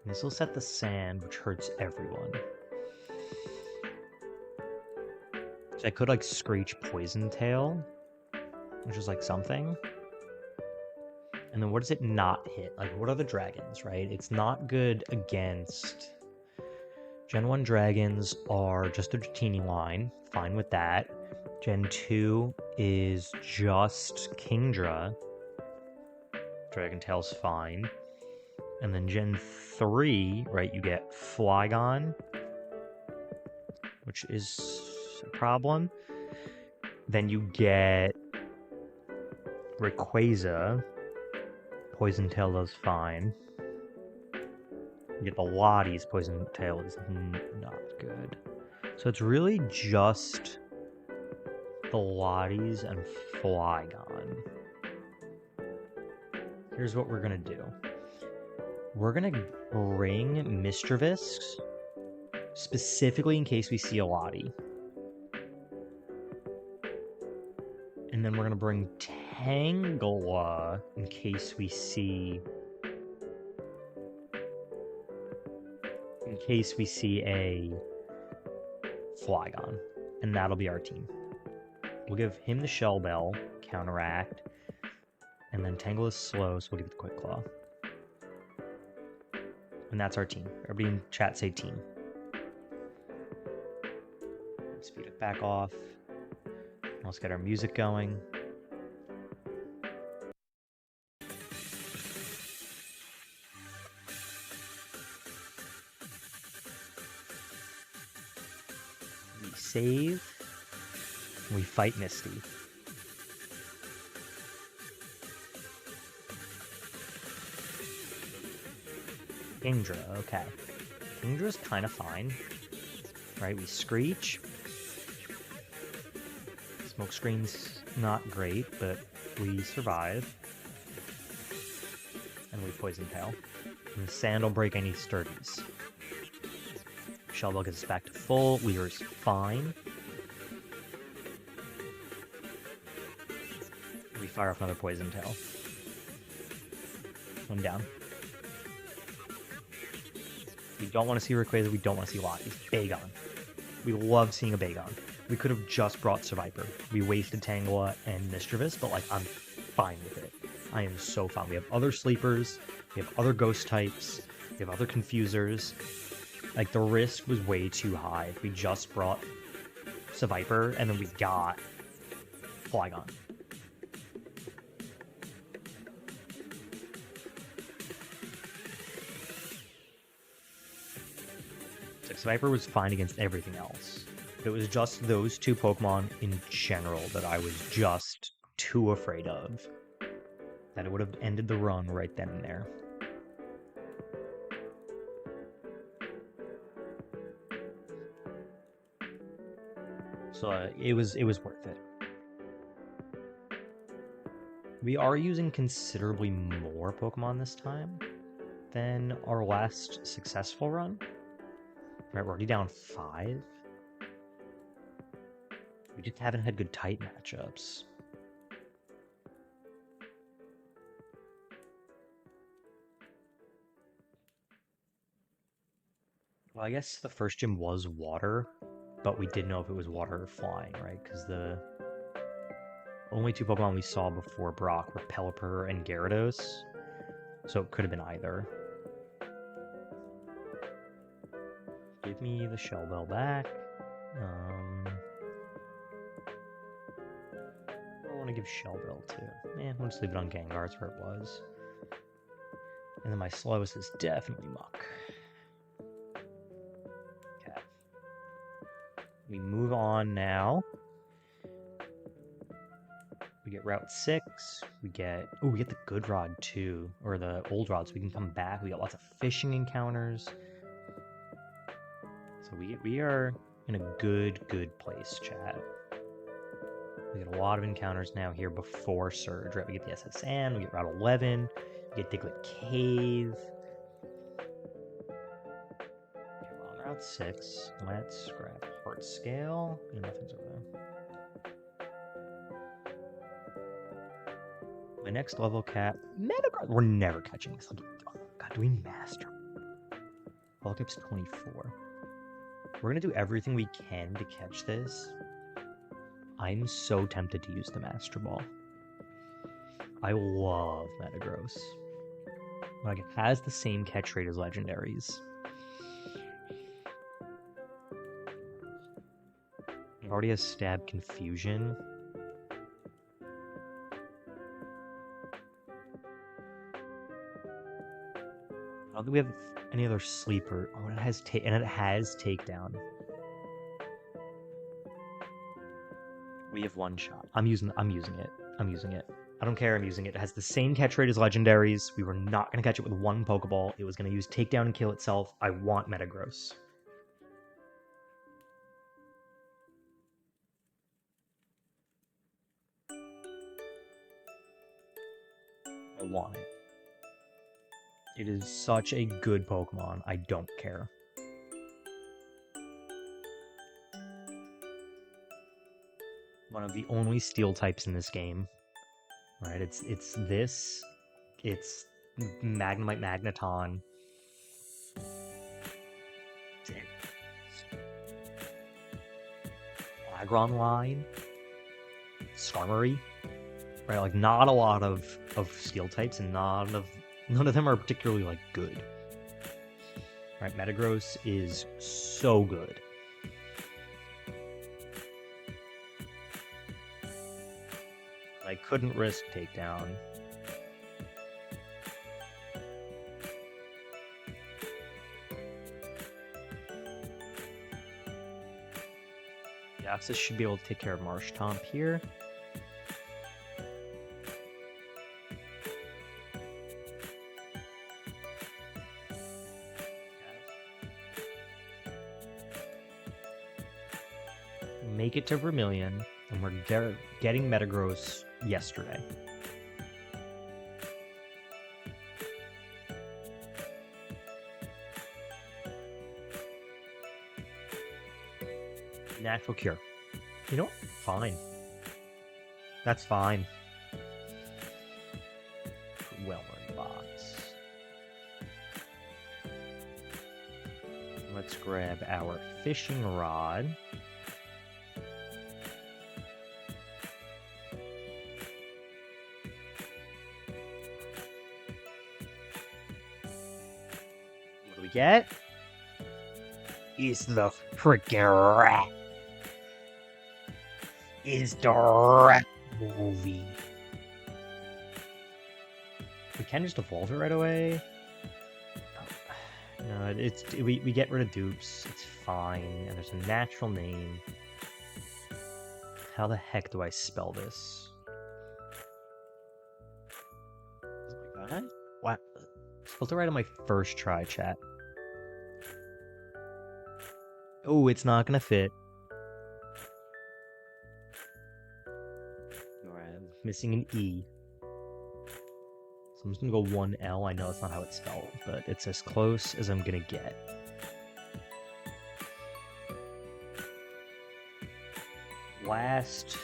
Speaker 1: This will set the sand, which hurts everyone. So I could like Screech Poison Tail, which is like something. And then what does it not hit? Like, what are the dragons, right? It's not good against... Gen 1 dragons are just a Dratini line. Fine with that. Gen 2 is just Kingdra. Dragon Tail's fine. And then Gen 3, right, you get Flygon, which is a problem. Then you get Rayquaza. Poison Tail does fine. You get the Lotties. Poison Tail is not good. So it's really just the Lotties and Flygon. Here's what we're gonna do. We're gonna bring Mischievous, specifically in case we see a Lottie. And then we're gonna bring Tangela in case we see... a Flygon. And that'll be our team. We'll give him the Shell Bell, Counteract, and then Tangle is slow, so we'll give it the Quick Claw. And that's our team. Everybody in chat say team. Speed it back off. Let's get our music going. We save. We fight Misty. Kingdra, okay. Kingdra's kind of fine. Right, we Screech. Smokescreen's not great, but we survive. And we Poison Tail. And the Sand will break any Sturdies. Shell Bell gets us back to full. Leer's fine. We fire off another Poison Tail. One down. We don't want to see Rayquaza. We don't want to see Lockies. Bagon. We love seeing a Bagon. We could have just brought Survivor. We wasted Tangela and Mischievous, but like I'm fine with it. I am so fine. We have other sleepers. We have other ghost types. We have other confusers. Like the risk was way too high if we just brought Survivor and then we got Flygon. Survivor was fine against everything else. It was just those two Pokemon in general that I was just too afraid of. That it would have ended the run right then and there. So it was worth it. We are using considerably more Pokemon this time than our last successful run. Right, we're already down 5. We just haven't had good type matchups. Well, I guess the first gym was water, but we didn't know if it was water or flying, right? Because the only 2 Pokemon we saw before Brock were Pelipper and Gyarados, so it could have been either. Give me the Shell Bell back. I want to give Shell Bell too. We'll just leave it on Gengar, that's where it was. And then my slowest is definitely Muck. Okay. We move on now. We get Route 6. We get the Good Rod too, or the Old Rod, so we can come back. We got lots of fishing encounters. So we are in a good place, chat. We get a lot of encounters now here before Surge, right? We get the SSN, we get Route 11, we get Diglett Cave. Okay, we're on Route 6. Let's grab Heart Scale. Nothing's over there. My next level cap, Metagross. We're never catching this. Oh God, do we master? Level cap's 24. We're going to do everything we can to catch this. I'm so tempted to use the Master Ball. I love Metagross. Like, it has the same catch rate as Legendaries. It already has Stab Confusion. I don't think we have any other sleeper. Oh, and it has takedown. We have one shot. I'm using it. I don't care, I'm using it. It has the same catch rate as Legendaries. We were not going to catch it with one Pokeball. It was going to use takedown and kill itself. I want Metagross. I want it. It is such a good Pokemon. I don't care. One of the only steel types in this game. Right? It's this. It's Magnemite Magneton. Aggron line. Skarmory. Right? Like, not a lot of steel types, and none of them are particularly, like, good. Right? Metagross is so good. I couldn't risk takedown. Deoxys should be able to take care of Marshtomp here. Make it to Vermilion, and we're getting Metagross yesterday. Natural cure. You know what? Fine. That's fine. Well-earned box. Let's grab our fishing rod. What do we get? Is the freaking rat. Is the rat movie. We can just evolve it right away. No, we get rid of dupes. It's fine, and there's a natural name. How the heck do I spell this? Like that? What? I'm supposed to write on my first try, chat. Oh, it's not gonna fit. Alright, I'm missing an E. So I'm just gonna go 1L. I know that's not how it's spelled, but it's as close as I'm gonna get. Last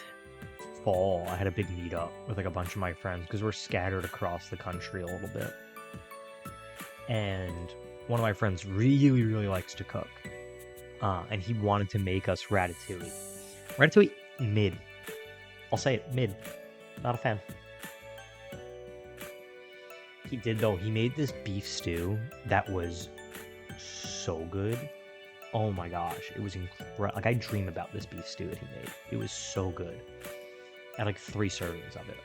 Speaker 1: fall, I had a big meetup with like a bunch of my friends because we're scattered across the country a little bit. And one of my friends really, really likes to cook. And he wanted to make us ratatouille. Ratatouille, mid. I'll say it, mid. Not a fan. He did, though. He made this beef stew that was so good. Oh my gosh, it was incredible. Like, I dream about this beef stew that he made. It was so good. I had like 3 servings of it.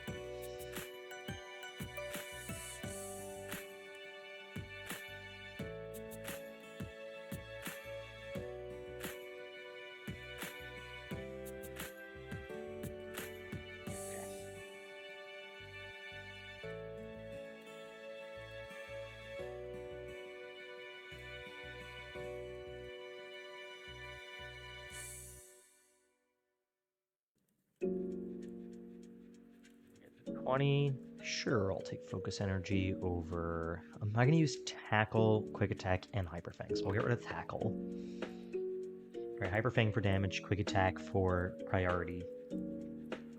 Speaker 1: Sure, I'll take focus energy over. I'm not gonna use tackle, quick attack, and hyper fang, so we'll get rid of tackle. Alright, hyper fang for damage, quick attack for priority.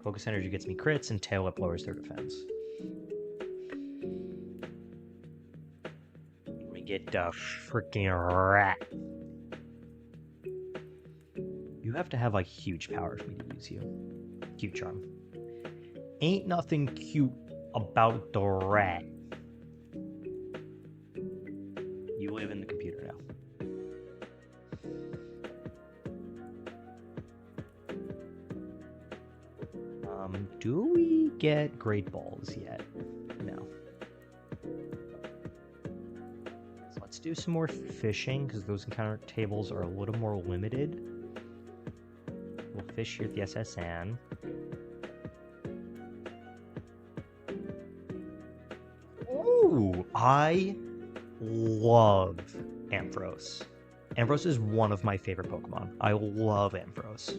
Speaker 1: Focus energy gets me crits, and tail whip lowers their defense. We get the freaking rat. You have to have like huge power for me to use you. Cute charm. Ain't nothing cute about the rat. You live in the computer now. Do we get great balls yet? No. So let's do some more fishing, because those encounter tables are a little more limited. We'll fish here at the SSN. Ooh, I love Ampharos. Ampharos is one of my favorite Pokemon. I love Ampharos.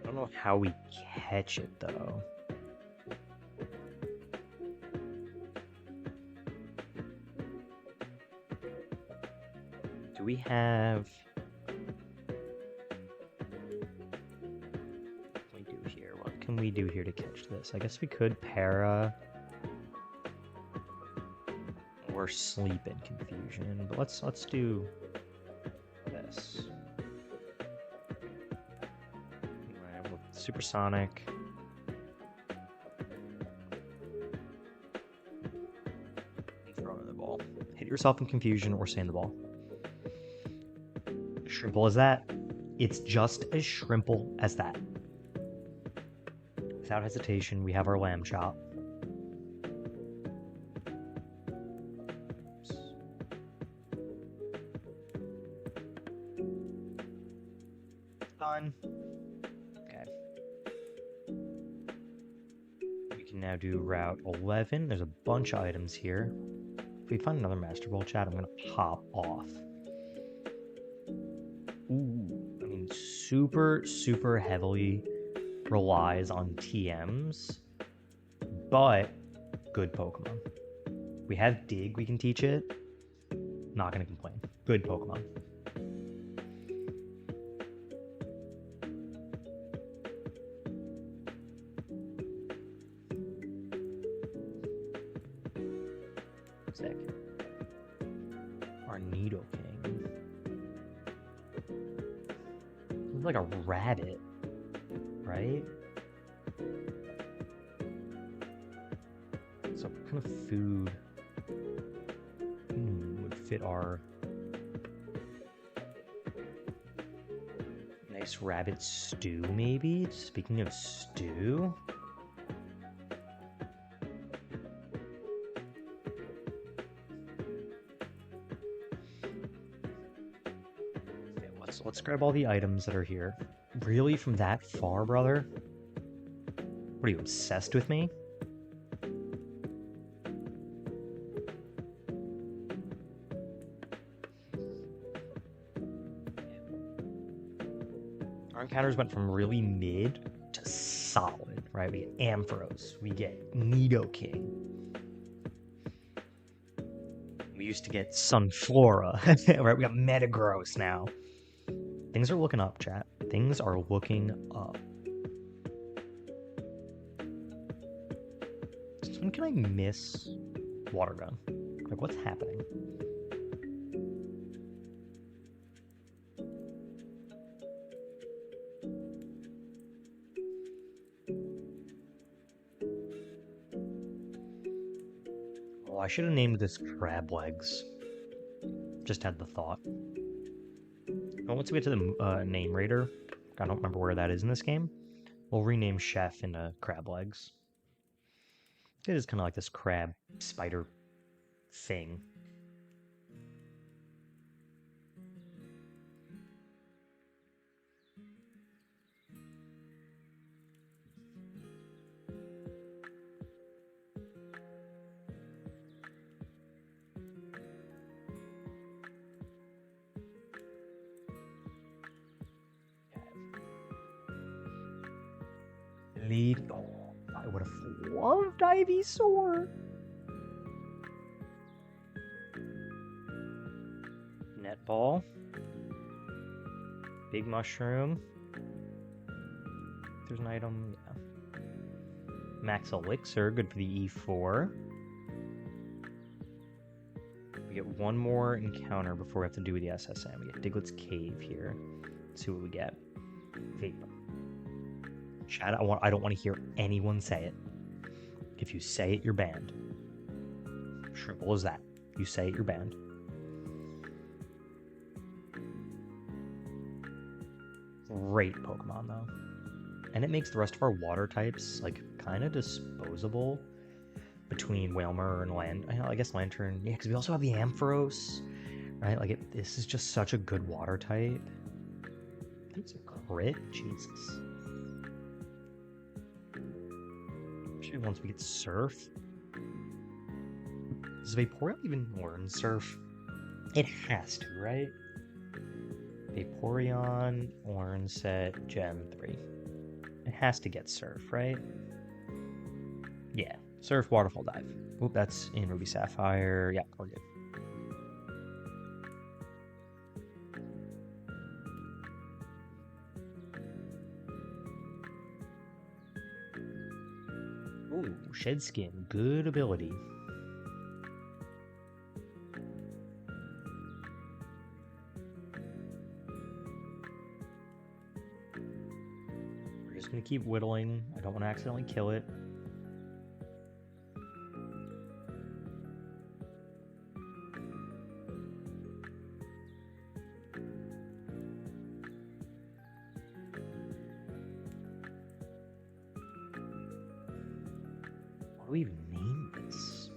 Speaker 1: I don't know how we catch it, though. Do we have... What can we do here to catch this? I guess we could para or sleep in confusion, but let's do this. Right, we'll supersonic. Throw in the ball. Hit yourself in confusion or stay in the ball. Shrimple as that. It's just as shrimple as that. Without hesitation, we have our lamb chop. Done. Okay. We can now do Route 11. There's a bunch of items here. If we find another Master Ball, chat, I'm going to pop off. Ooh, I mean, super, super heavily relies on TMs, but good Pokemon. We have Dig, we can teach it. Not gonna complain. Good Pokemon. Sick. Our Nidoking. Looks like a rabbit, right? So what kind of food would fit our nice rabbit stew, maybe? Speaking of stew. Okay, let's grab all the items that are here. Really, from that far, brother? What are you, obsessed with me? Our encounters went from really mid to solid, right? We get Ampharos, we get Nidoking. We used to get Sunflora, right? We got Metagross now. Things are looking up, chat. Things are looking up. Since when can I miss Water Gun? Like, what's happening? Oh, I should have named this Crab Legs. Just had the thought. Oh, once we get to the name raider, I don't remember where that is in this game, we'll rename Chef into Crab Legs. It is kind of like this crab spider thing. Lead. Oh, I would have loved Ivysaur. Netball. Big Mushroom. There's an item. Yeah. Max Elixir, good for the E4. We get one more encounter before we have to do the SSM. We get Diglett's Cave here. Let's see what we get. Vapor. Chat, I don't want to hear anyone say it. If you say it, you're banned. Simple as that. You say it, you're banned. Great Pokemon, though. And it makes the rest of our water types, like, kind of disposable between Wailmer and I guess Lantern. Yeah, because we also have the Ampharos, right? Like, this is just such a good water type. It's a crit? Jesus. Especially once we get Surf. Does Vaporeon even learn Surf? It has to, right? Vaporeon, Orange Set, Gen 3. It has to get Surf, right? Yeah. Surf, Waterfall, Dive. Oop, that's in Ruby Sapphire. Yeah, we're good. Ooh, Shed Skin. Good ability. We're just going to keep whittling. I don't want to accidentally kill it. What do we even name this?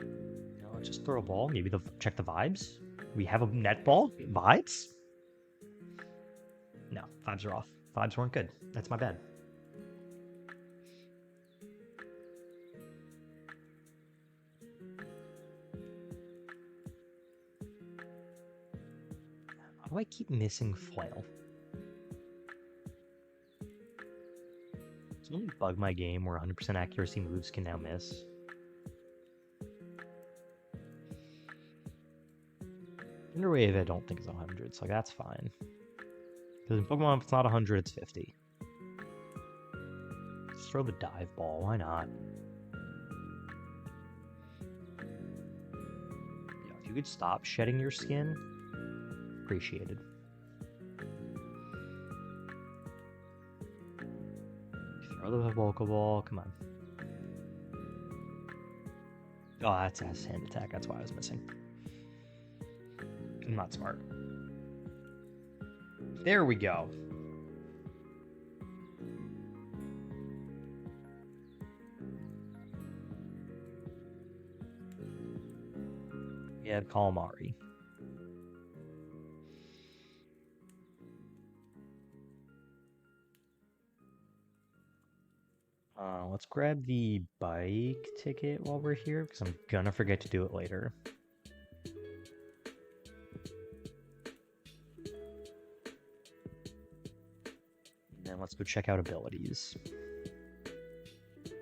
Speaker 1: You know, let's just throw a ball. Maybe check the vibes. We have a netball? Vibes? No, vibes are off. Vibes weren't good. That's my bad. How do I keep missing Flail? Does it bug my game where 100% accuracy moves can now miss? Wave I don't think is 100, so that's fine. Because in Pokemon, if it's not 100, it's 50. Let's throw the dive ball, why not? Yeah, if you could stop shedding your skin, appreciated. Throw the Pokeball, come on. Oh, that's a hand attack, that's why I was missing. I'm not smart. There we go. We had Calamari. Let's grab the bike ticket while we're here, because I'm gonna forget to do it later. And then let's go check out abilities.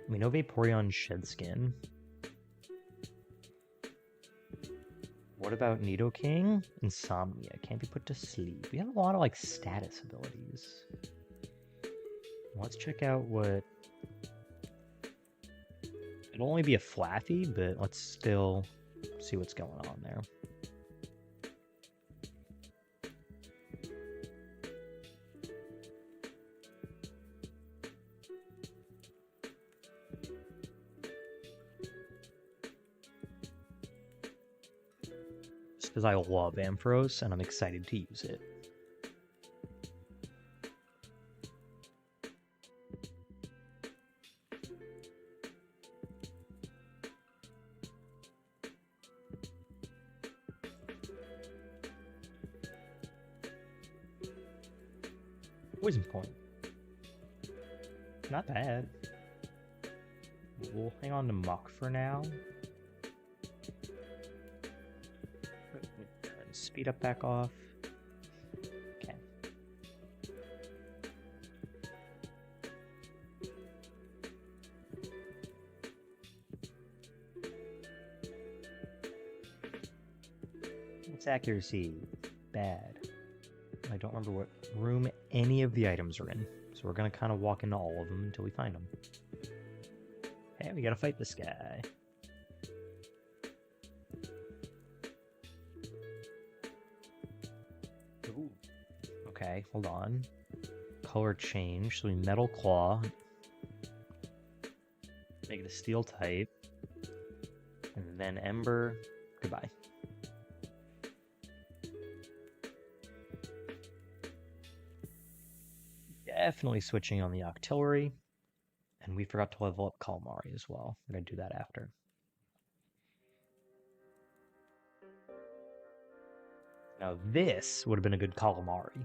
Speaker 1: We know Vaporeon shed skin. What about Nidoking? Insomnia. Can't be put to sleep. We have a lot of, like, status abilities. Let's check out what... It'll only be a Flaffy, but let's still see what's going on there. Just because I love Ampharos and I'm excited to use it. Poison Point. Not bad. We'll hang on to Muck for now. Turn speed up back off. Okay. Its accuracy, bad. I don't remember what room any of the items are in, so we're gonna kind of walk into all of them until we find them. Hey, we gotta fight this guy. Ooh. Okay, hold on. Color change, so we Metal Claw. Make it a Steel type. And then Ember. Goodbye. Definitely switching on the Octillery. And we forgot to level up Calamari as well. We're going to do that after. Now this would have been a good Calamari.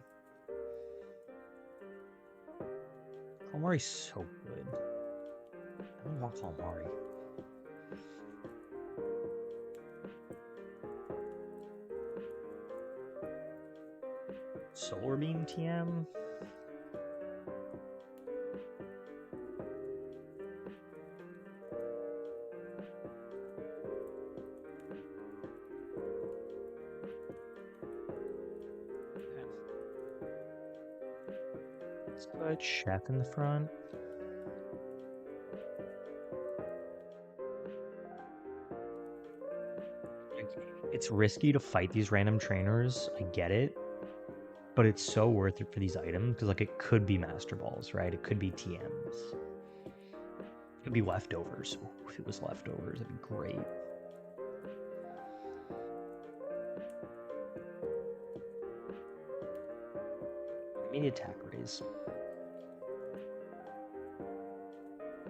Speaker 1: Calamari's so good. I don't want Calamari. Solar Beam TM? Let's put Chef in the front. It's risky to fight these random trainers, I get it, but it's so worth it for these items, because like it could be Master Balls, right? It could be TMs. It could be leftovers. Ooh, if it was leftovers, that'd be great. Immediate attack raise.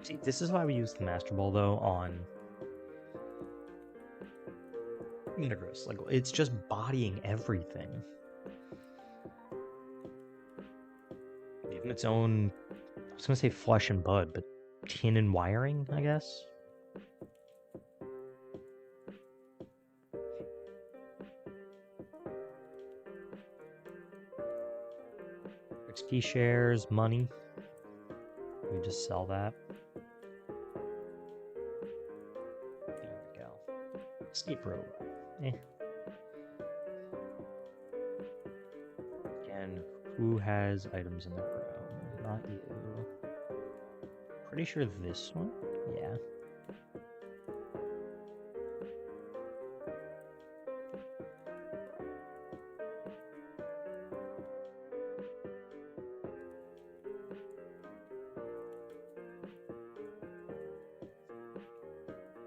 Speaker 1: See, this is why we use the Master Ball, though, on Metagross. Like, it's just bodying everything. Even its own, I was gonna say flesh and bud, but tin and wiring, I guess. XP shares, money. We just sell that. There we go. Escape rope. Eh. And who has items in their room? Not you. Pretty sure this one? Yeah.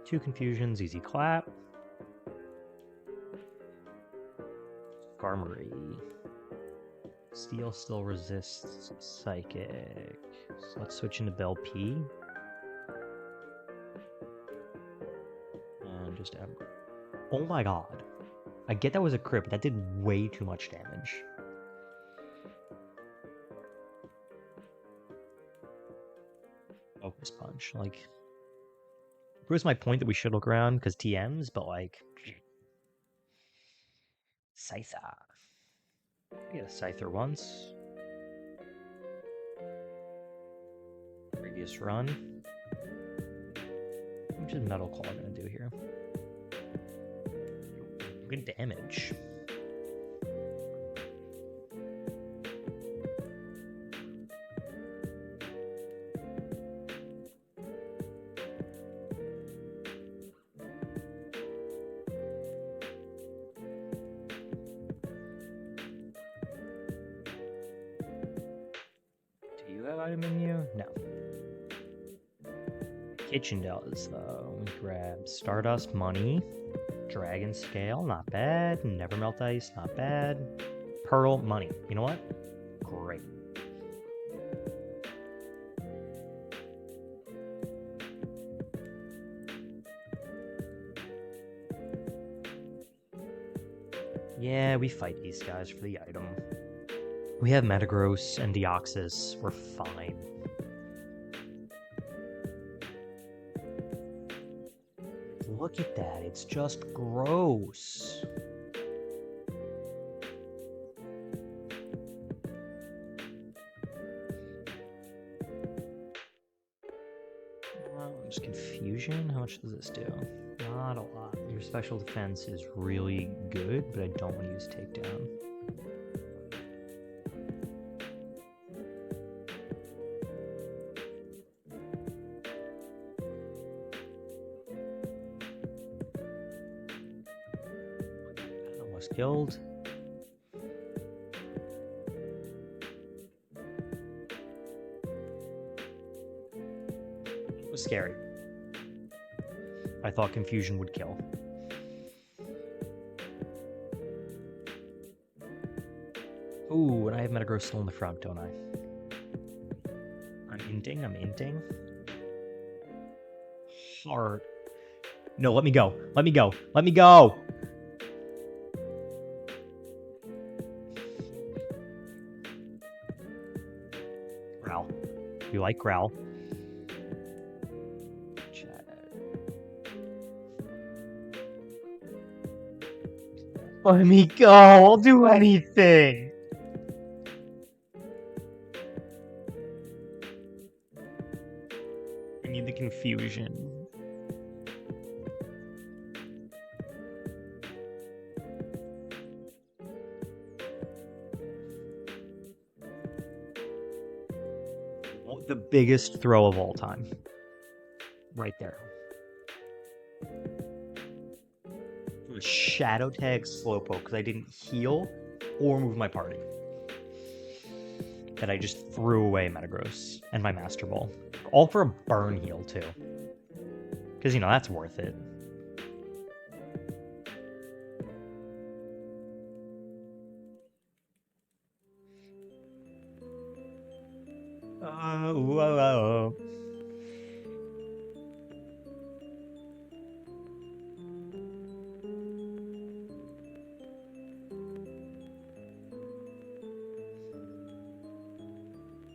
Speaker 1: Two confusions, easy clap. Armory. Steel still resists psychic. So let's switch into Bell P. And just add... Oh my god. I get that was a crit, but that did way too much damage. Focus punch. Like, proves my point that we should look around because TMs, but like... Scyther. Get a Scyther once. Previous run. How much is Metal Claw gonna do here? Good damage. Do you have item in you? No. Kitchen does, though. We grab Stardust, Money, Dragon Scale, not bad. Never Melt Ice, not bad. Pearl, Money. You know what? Great. Yeah, we fight these guys for the item. We have Metagross and Deoxys. We're fine. Look at that. It's just gross. Just Confusion. How much does this do? Not a lot. Your special defense is really good, but I don't want to use Takedown. Almost killed. It was scary. I thought Confusion would kill. Ooh, and I have Metagross still in the front, don't I? I'm inting. Hard. No, let me go. Let me go. Let me go! Growl. You like Growl? Let me go! I'll do anything! I need the Confusion. The biggest throw of all time. Right there. Shadow Tag Slowpoke because I didn't heal or move my party. That I just threw away Metagross and my Master Ball. All for a burn heal, too. Because, you know, that's worth it. Whoa.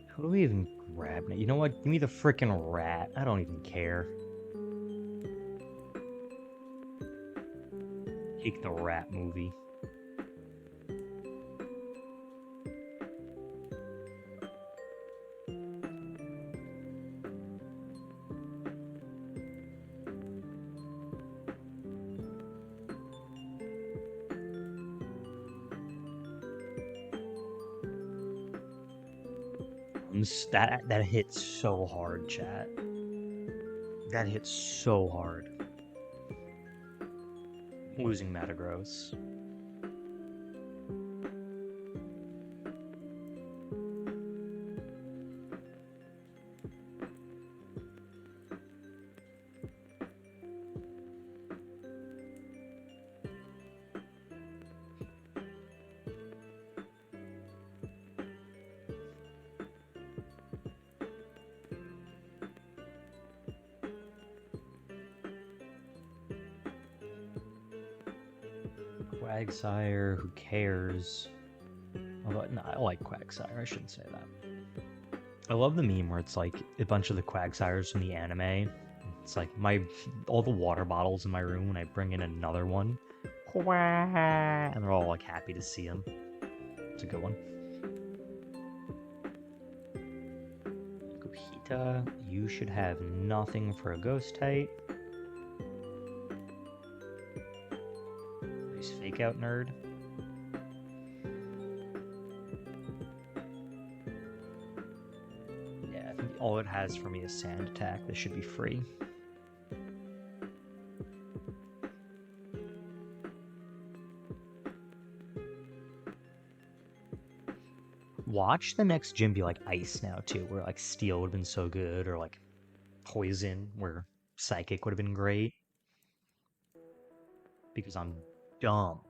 Speaker 1: How do we even grab it? You know what? Give me the frickin' rat. I don't even care. Take the rat movie. That hit so hard, chat. That hit so hard. Losing Metagross. Quagsire, who cares? Although, no, I like Quagsire, I shouldn't say that. I love the meme where it's like a bunch of the Quagsires from the anime. It's like all the water bottles in my room when I bring in another one. And they're all like happy to see him. It's a good one. Gohita, you should have nothing for a ghost type. Nice fake out, nerd. Yeah, I think all it has for me is sand attack. This should be free. Watch the next gym be like ice now too, where like steel would have been so good, or like poison, where psychic would have been great. Because I'm dumb.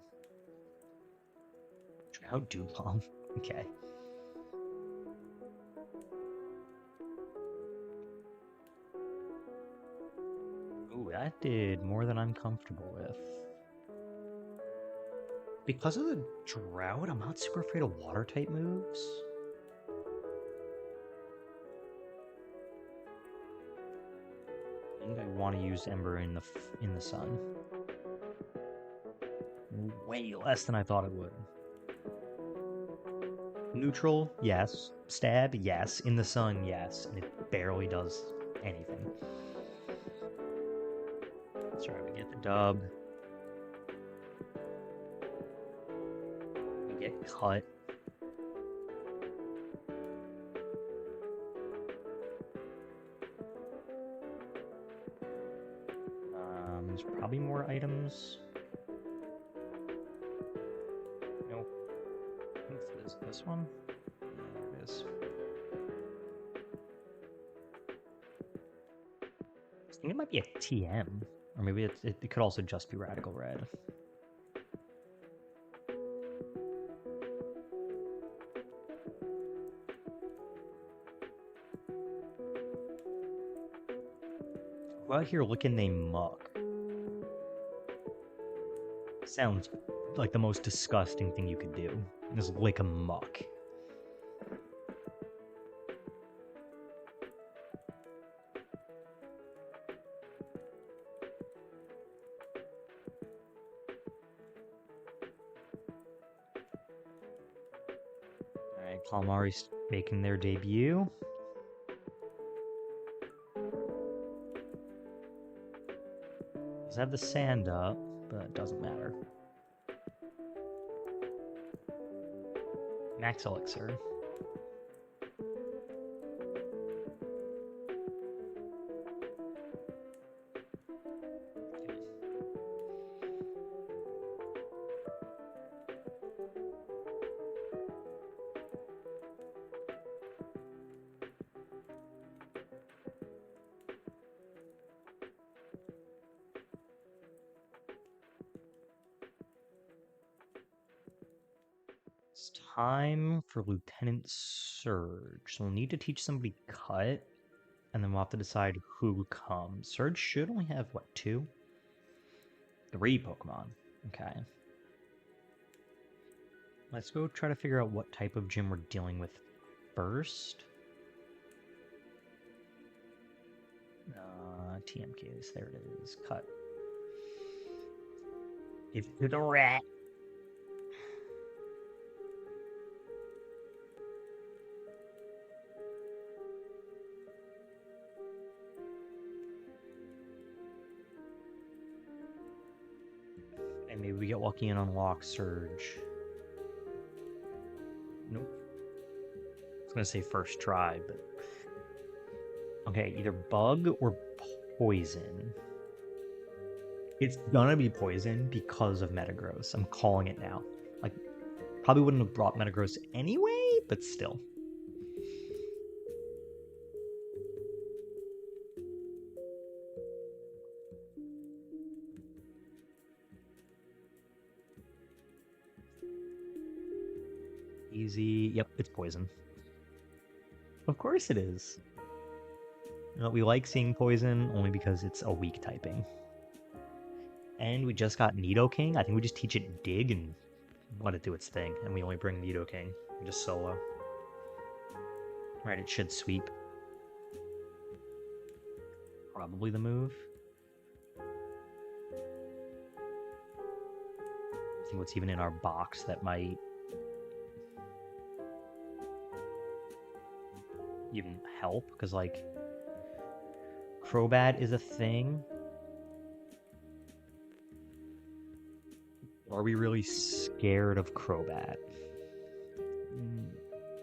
Speaker 1: How Dulong? Okay. Ooh, that did more than I'm comfortable with. Because of the drought, I'm not super afraid of water type moves. I think I want to use Ember in the sun. Way less than I thought it would. Neutral, yes. Stab, yes. In the sun, yes. And it barely does anything. Let's try to get the dub. We get cut. There's probably more items. Nope. I think it's this one. There it is. I think it might be a TM. Or maybe it could also just be Radical Red. Go out here looking a muck. Sounds like the most disgusting thing you could do. Is lick a muck. Alright, Calamari's making their debut. Does have the sand up, but it doesn't matter. Max Elixir. It's time for Lieutenant Surge. So we'll need to teach somebody Cut, and then we'll have to decide who comes. Surge should only have, what, 2? 3 Pokemon. Okay. Let's go try to figure out what type of gym we're dealing with first. TMKs, there it is. Cut. Give it to the rat. And maybe we get lucky and unlock Surge. Nope. gonna say first try, but okay, either bug or poison. It's gonna be poison because of Metagross. I'm calling it now. Like, probably wouldn't have brought Metagross anyway, but still. Easy. Yep, it's poison. Of course it is. You know, we like seeing poison only because it's a weak typing. And we just got Nidoking. I think we just teach it Dig and let it do its thing. And we only bring Nidoking. Just solo. Right, it should sweep. Probably the move. I think what's even in our box that might even help, because like Crobat is a thing. Are we really scared of Crobat?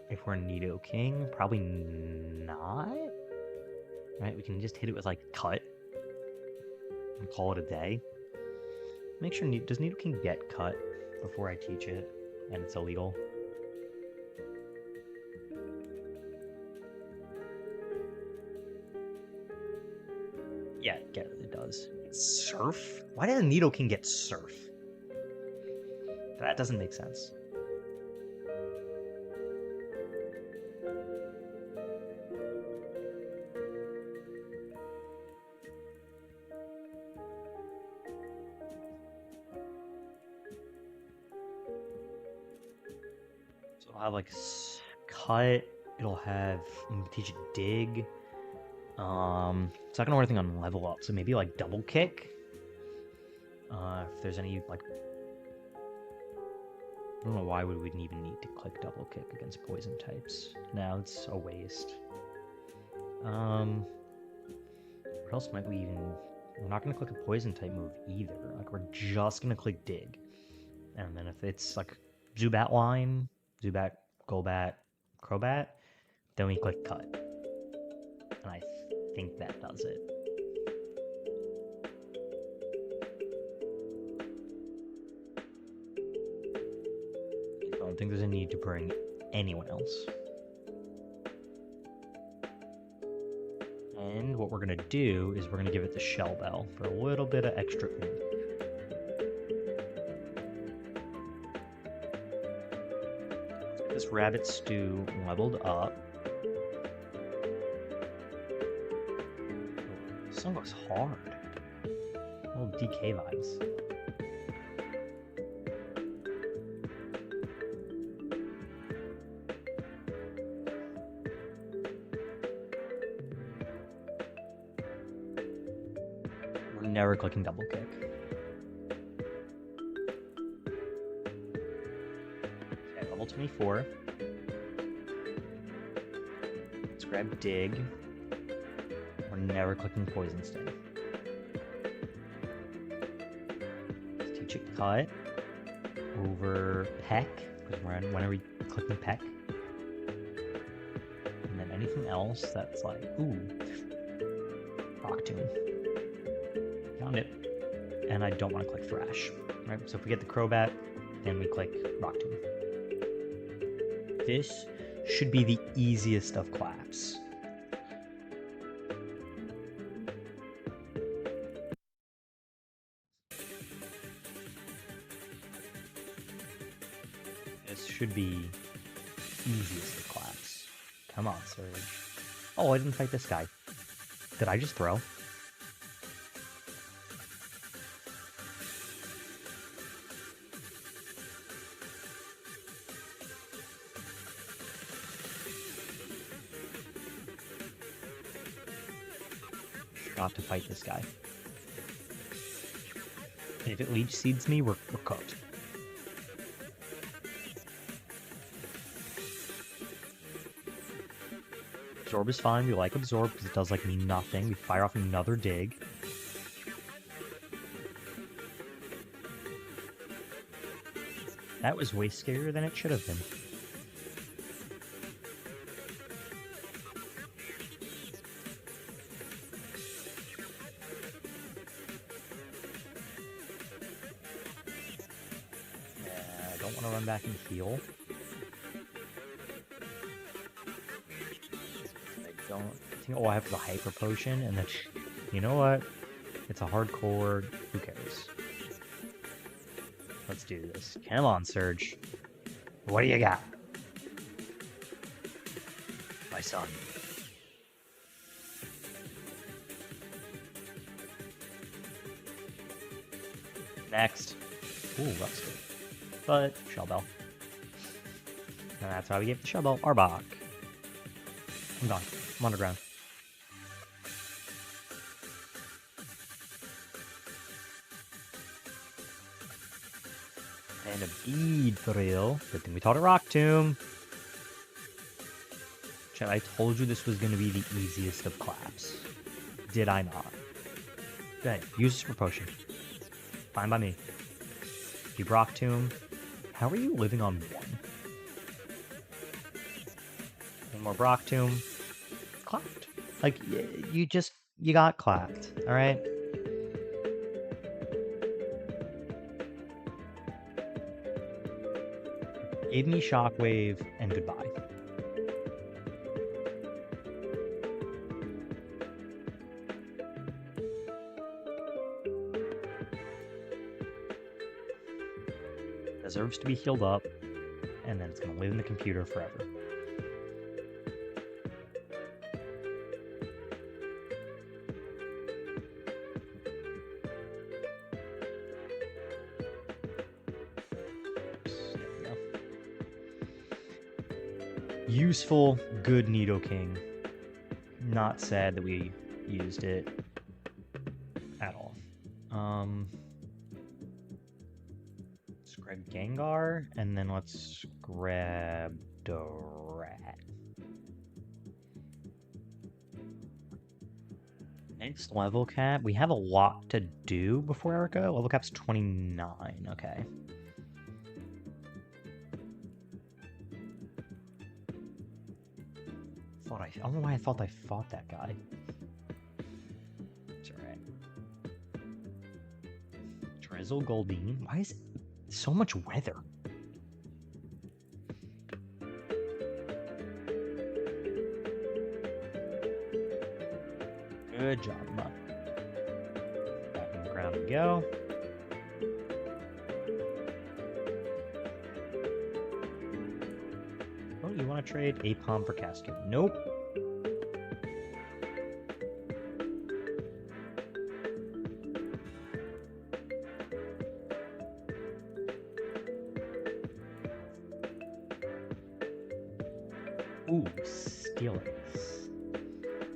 Speaker 1: If we're Nidoking, probably not. Right, we can just hit it with like Cut and call it a day. Make sure, does Nidoking get Cut before I teach it and it's illegal? Yeah, it does. Surf? Why did a Nidoking get Surf? That doesn't make sense. So I'll have like Cut. It'll have teach it Dig. It's not gonna work anything on level up, so maybe like Double Kick. If there's any like, I don't know why we would even need to click Double Kick against poison types. Now it's a waste. What else might we even? We're not gonna click a poison type move either. Like we're just gonna click Dig, and then if it's like Zubat line, Zubat, Golbat, Crobat, then we click Cut. And I think that does it. I don't think there's a need to bring anyone else. And what we're going to do is we're going to give it the Shell Bell for a little bit of extra oomph. This Rabbit Stew leveled up. This song goes hard. Little DK vibes. We're never clicking Double Kick. Okay, level 24. Let's grab Dig. We're never clicking Poison Sting. Let's teach it Cut over Peck, because when are we clicking Peck? And then anything else that's like, ooh, Rock Tomb. Found it. And I don't want to click Thrash. Right? So if we get the Crobat, then we click Rock Tomb. This should be the easiest of claps. This should be easiest of claps. Come on, Surge. Oh, I didn't fight this guy. Did I just throw? Not to fight this guy. And if it Leech Seeds me, we're cooked. Absorb is fine. We like Absorb because it does like me nothing. We fire off another Dig. That was way scarier than it should have been. don't want to run back and heal. I don't think all I have is a hyper potion, and then, you know what? It's a hardcore. Who cares? Let's do this. Come on, Surge. What do you got? My son. Next. Ooh, rusted. But, Shell Bell. And that's why we gave the Shell Bell Arbok. I'm gone. I'm underground. And a bead thrill. Good thing we taught a Rock Tomb. Chat, I told you this was going to be the easiest of claps. Did I not? Okay, use this for potion. Fine by me. You Rock Tomb. How are you living on one? One more Brock Tomb. Clapped. Like, you got clapped, alright? Gave me Shockwave, and goodbye. Deserves to be healed up, and then it's going to live in the computer forever. Useful, good Nidoking. Not sad that we used it at all. Let's grab Gengar, and then let's grab Dorat. Next level cap. We have a lot to do before Erica. Level cap's 29. Okay. I don't know why I thought I fought that guy. It's alright. Drizzle Goldeen. Why is it so much weather? Good job, Mutt. Back on the ground we go. Oh, you want to trade Apom for Cascade? Nope. Ooh, Steelix.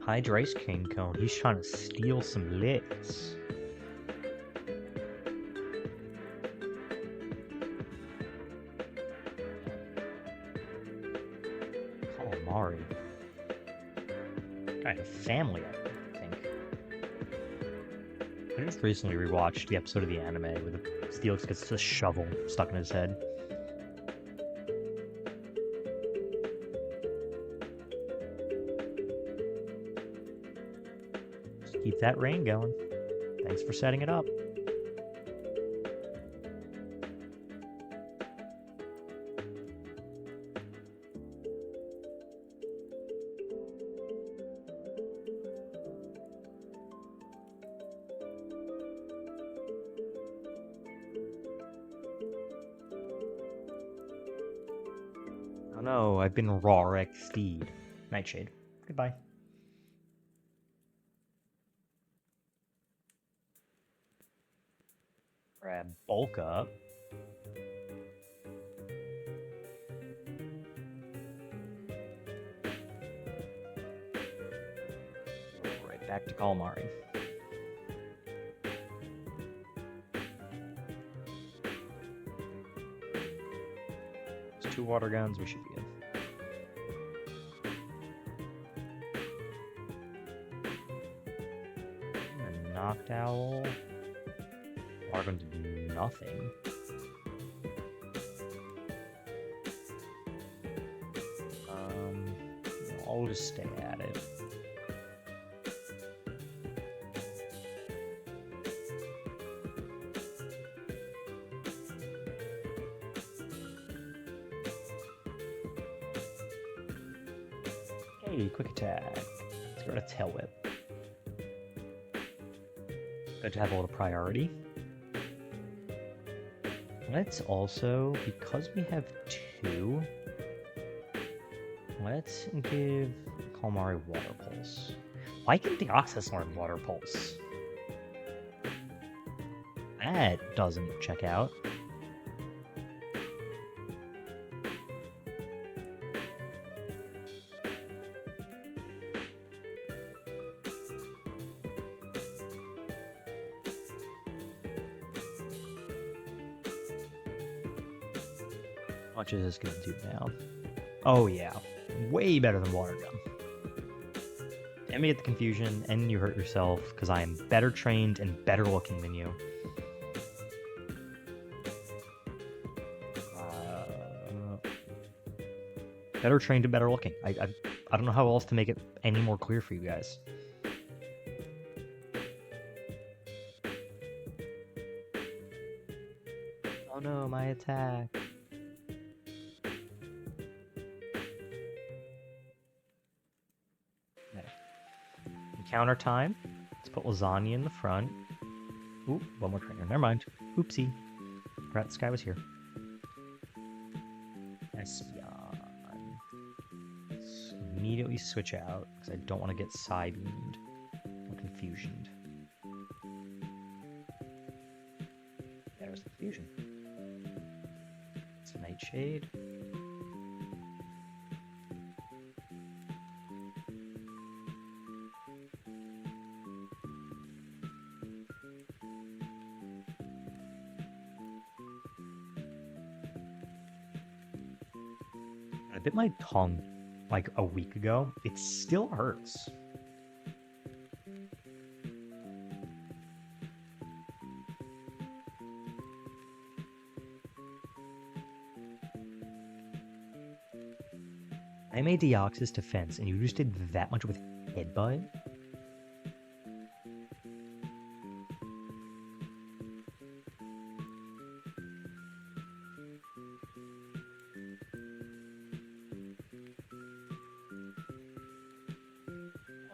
Speaker 1: Hydra Ice Cream Cone. He's trying to steal some licks. Calamari. Got a family, I think. I just recently rewatched the episode of the anime where the Steelix gets a shovel stuck in his head. Keep that rain going. Thanks for setting it up. Oh no, I've been Rorik Steed. Nightshade. Goodbye. Grab Bulk Up. Right back to Calamari. There's 2 water guns, we should be good. And a Knocked Owl. Are going to do nothing. I'll just stay at it. Hey, quick attack. Let's go to Tail Whip. Good to have a little priority. Let's also, because we have 2, let's give Calamari Water Pulse. Why can Deoxys learn Water Pulse? That doesn't check out. How much is this going to do now? Oh yeah, way better than Water Gun. Let me get the confusion, and you hurt yourself, because I am better trained and better looking than you. Better trained and better looking. I don't know how else to make it any more clear for you guys. Oh no, my attack. Okay. Encounter time. Let's put Lasagna in the front. Ooh, one more trainer. Never mind. Oopsie. Forgot this guy was here. Espion. Let's immediately switch out, because I don't want to get side-beamed or confusioned. There's the confusion. It's Nightshade. I bit my tongue like a week ago. It still hurts. I made Deoxys defense, and you just did that much with Headbutt?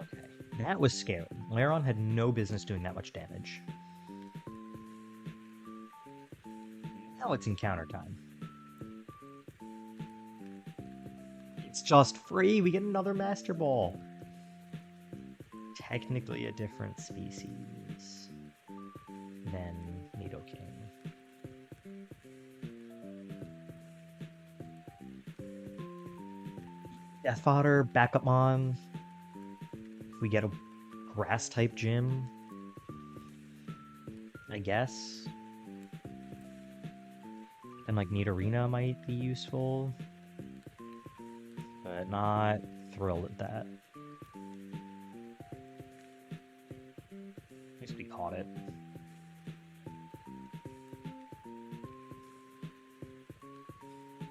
Speaker 1: Okay, that was scary. Laron had no business doing that much damage. Now it's encounter time. It's just free. We get another Master Ball. Technically a different species than Nidoking. Death Fodder, Backup Mon. If we get a Grass type gym, I guess. And like Nidorina might be useful. But not thrilled at that. At least we caught it.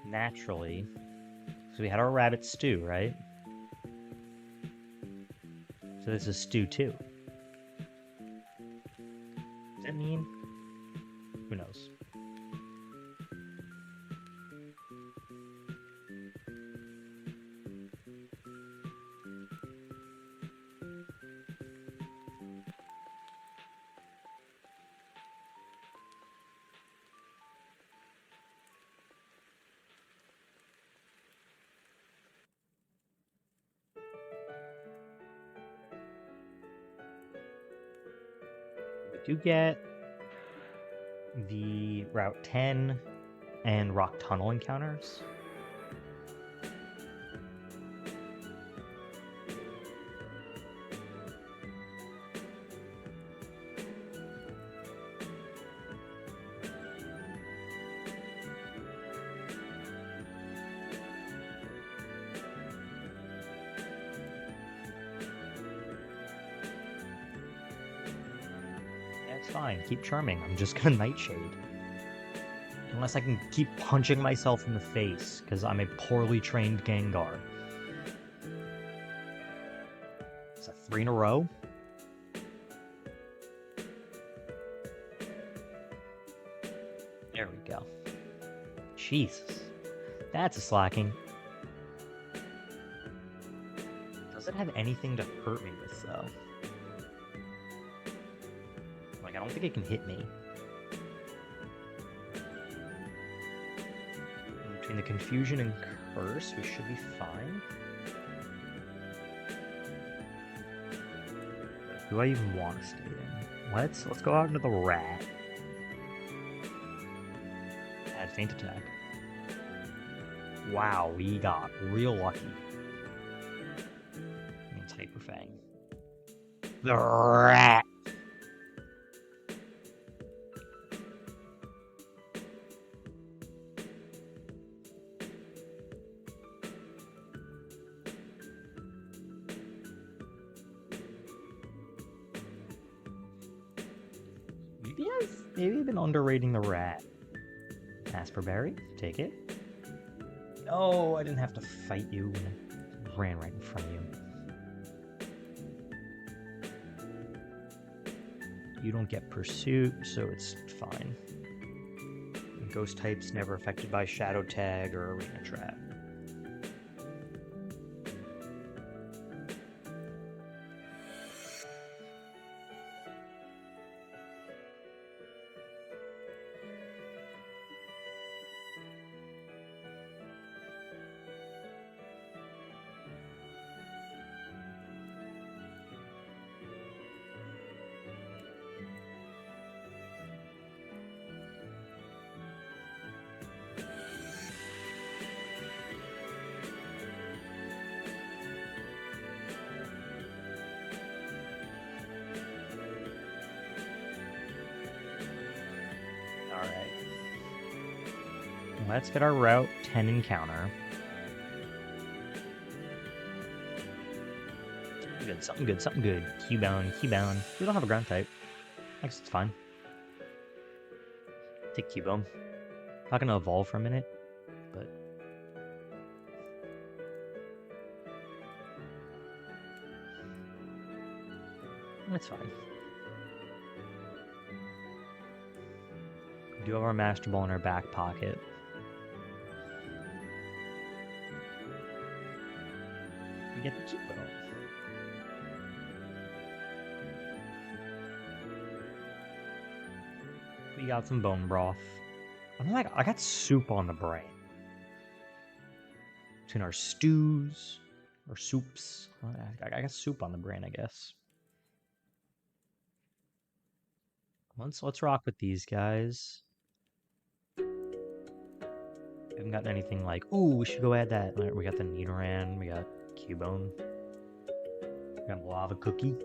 Speaker 1: Naturally. So we had our rabbit stew, right? So this is stew 2. Does that mean? Who knows? Do get the Route 10 and Rock Tunnel encounters. Fine, keep charming. I'm just gonna Nightshade. Unless I can keep punching myself in the face, because I'm a poorly trained Gengar. Is that 3 in a row? There we go. Jesus. That's a slacking. Does it have anything to hurt me with, though? Like, I don't think it can hit me. Between the confusion and curse, we should be fine. Who do I even want to stay in? Let's go out into the rat. Add feint attack. Wow, we got real lucky. It's Hyper Fang. The rat! Maybe I've been underrating the rat. Asperberry, take it. Oh, I didn't have to fight you when I ran right in front of you. You don't get pursuit, so it's fine. Ghost types never affected by Shadow Tag or Arena Trap. Alright. Let's get our Route 10 encounter. Something good, something good. Q-bound, Q-bound. We don't have a ground type. I guess it's fine. Take Q-bone. Not gonna evolve for a minute, but... it's fine. We do have our Master Ball in our back pocket. We get the Q-bone. We got some bone broth. I'm like, I got soup on the brain. Between our stews, or soups. I got soup on the brain, I guess. Let's rock with these guys. We haven't got anything like, ooh, we should go add that. We got the Nidoran, we got Cubone. We got Lava Cookie.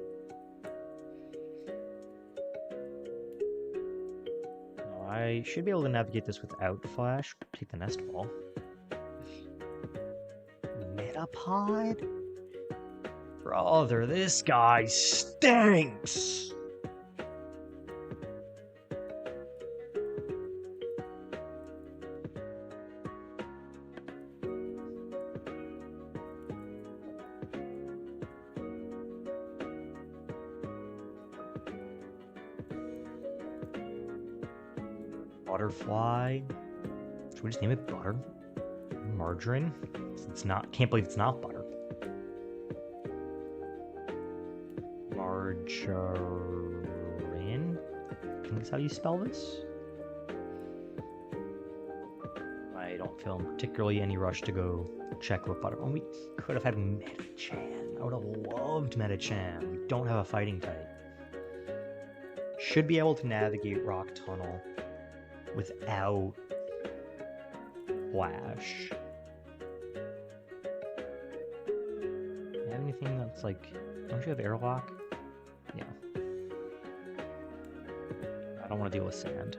Speaker 1: I should be able to navigate this without Flash. Take the Nest Ball. Metapod? Brother, this guy stinks! Butterfly. Should we just name it Butter? Margarine? It's not. Can't believe it's not butter. Margarine? I think that's how you spell this. I don't feel particularly any rush to go check what butter. Oh, we could have had Metachan. I would have loved Metachan. We don't have a fighting type. Should be able to navigate Rock Tunnel without Flash. Do you have anything that's like... Don't you have Airlock? Yeah. I don't want to deal with sand.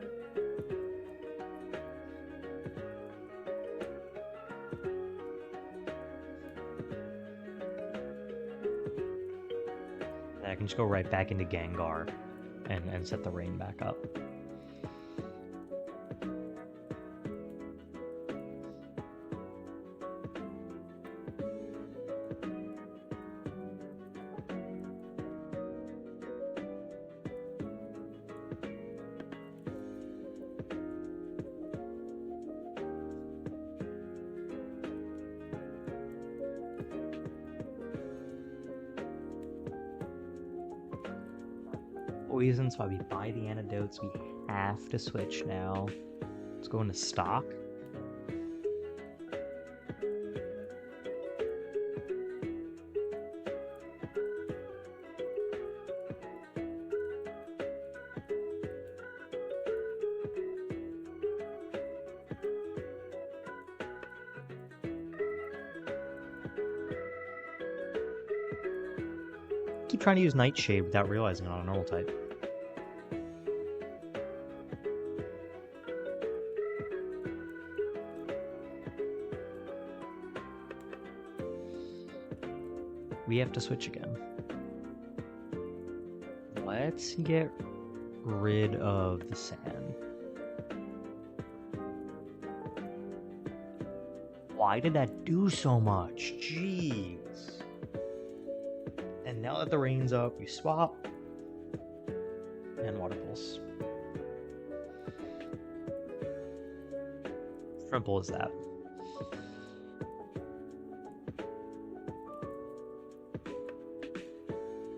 Speaker 1: I can just go right back into Gengar and set the rain back up. poison, so we buy the antidotes. We have to switch now. Let's go into stock. Keep trying to use Nightshade without realizing it on a normal type. We have to switch again. Let's get rid of the sand. Why did that do so much? Jeez. And now that the rain's up, we swap. And water pulse. Simple as that.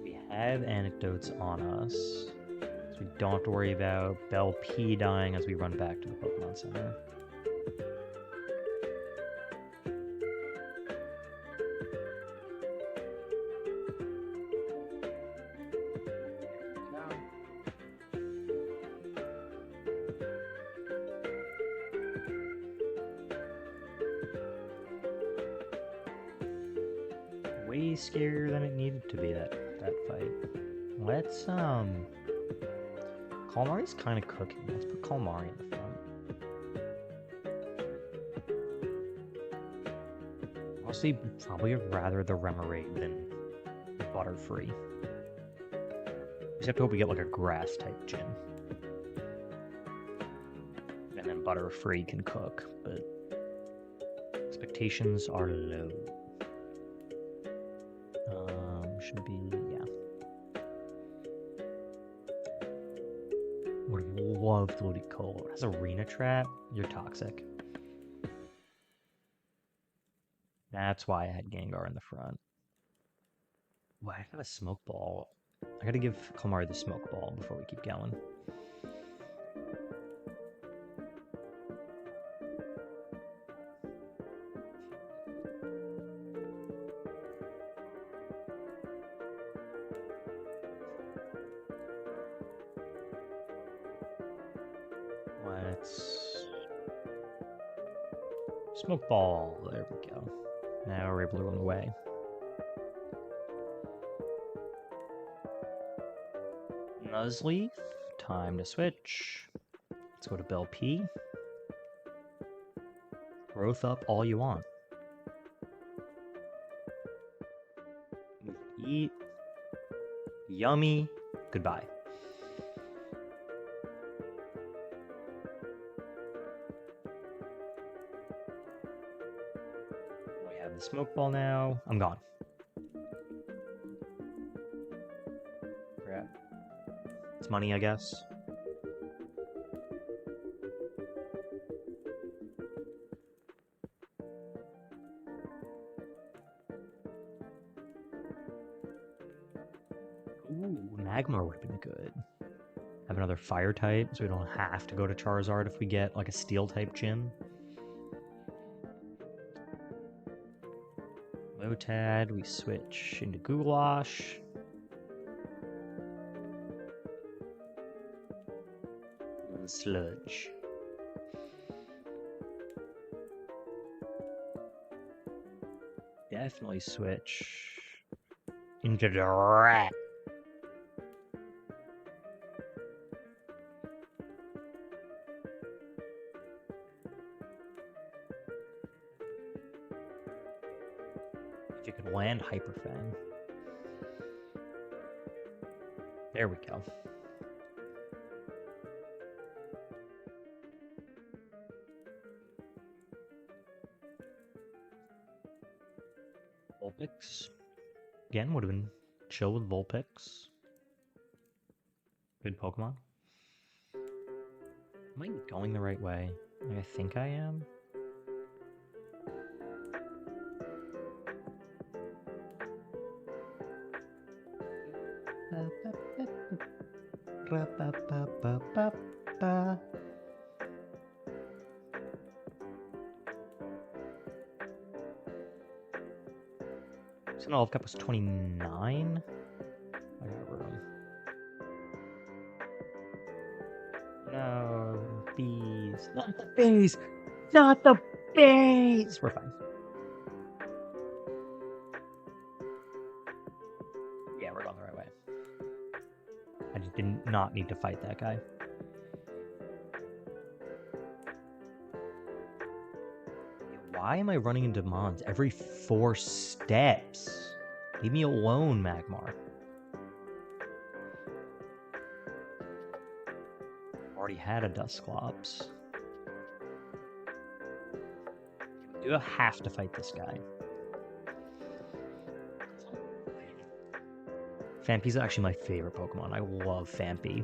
Speaker 1: We have anecdotes on us, so we don't have to worry about Bell P dying as we run back to the Pokemon Center. Way scarier than it needed to be, that fight. Let's Calamari's kind of cooking. Let's put Calamari in the front. Honestly, probably rather the Remoraid than Butterfree. We just have to hope we get like a grass type gym. And then Butterfree can cook, but expectations are low. Should be, yeah. Would have loved Ludicolo. It has Arena Trap. You're toxic. That's why I had Gengar in the front. Why I have a Smoke Ball? I gotta give Calamari the Smoke Ball before we keep going. Smoke Ball. There we go. Now we're able to run away. Nuzleaf. Time to switch. Let's go to Bell P. Growth up all you want. Eat. Yummy. Goodbye. Smoke Ball now. I'm gone. Crap. It's money, I guess. Ooh, Magmar would have been good. Have another fire type so we don't have to go to Charizard if we get like a steel type gym. Lotad, we switch into Goulash. And Sludge. Definitely switch into the Rat. If you could land Hyper Fang. There we go. Vulpix. Again, would have been chill with Vulpix. Good Pokemon. Am I going the right way? I think I am. So all I've got was 29. I got room. No, bees. Not the bees! Not the bees! We're fine. Yeah, we're going the right way. I just did not need to fight that guy. Why am I running into Mons every 4 steps? Leave me alone, Magmar. Already had a Dusclops. Do I have to fight this guy? Phanpy's actually my favorite Pokemon. I love Phanpy.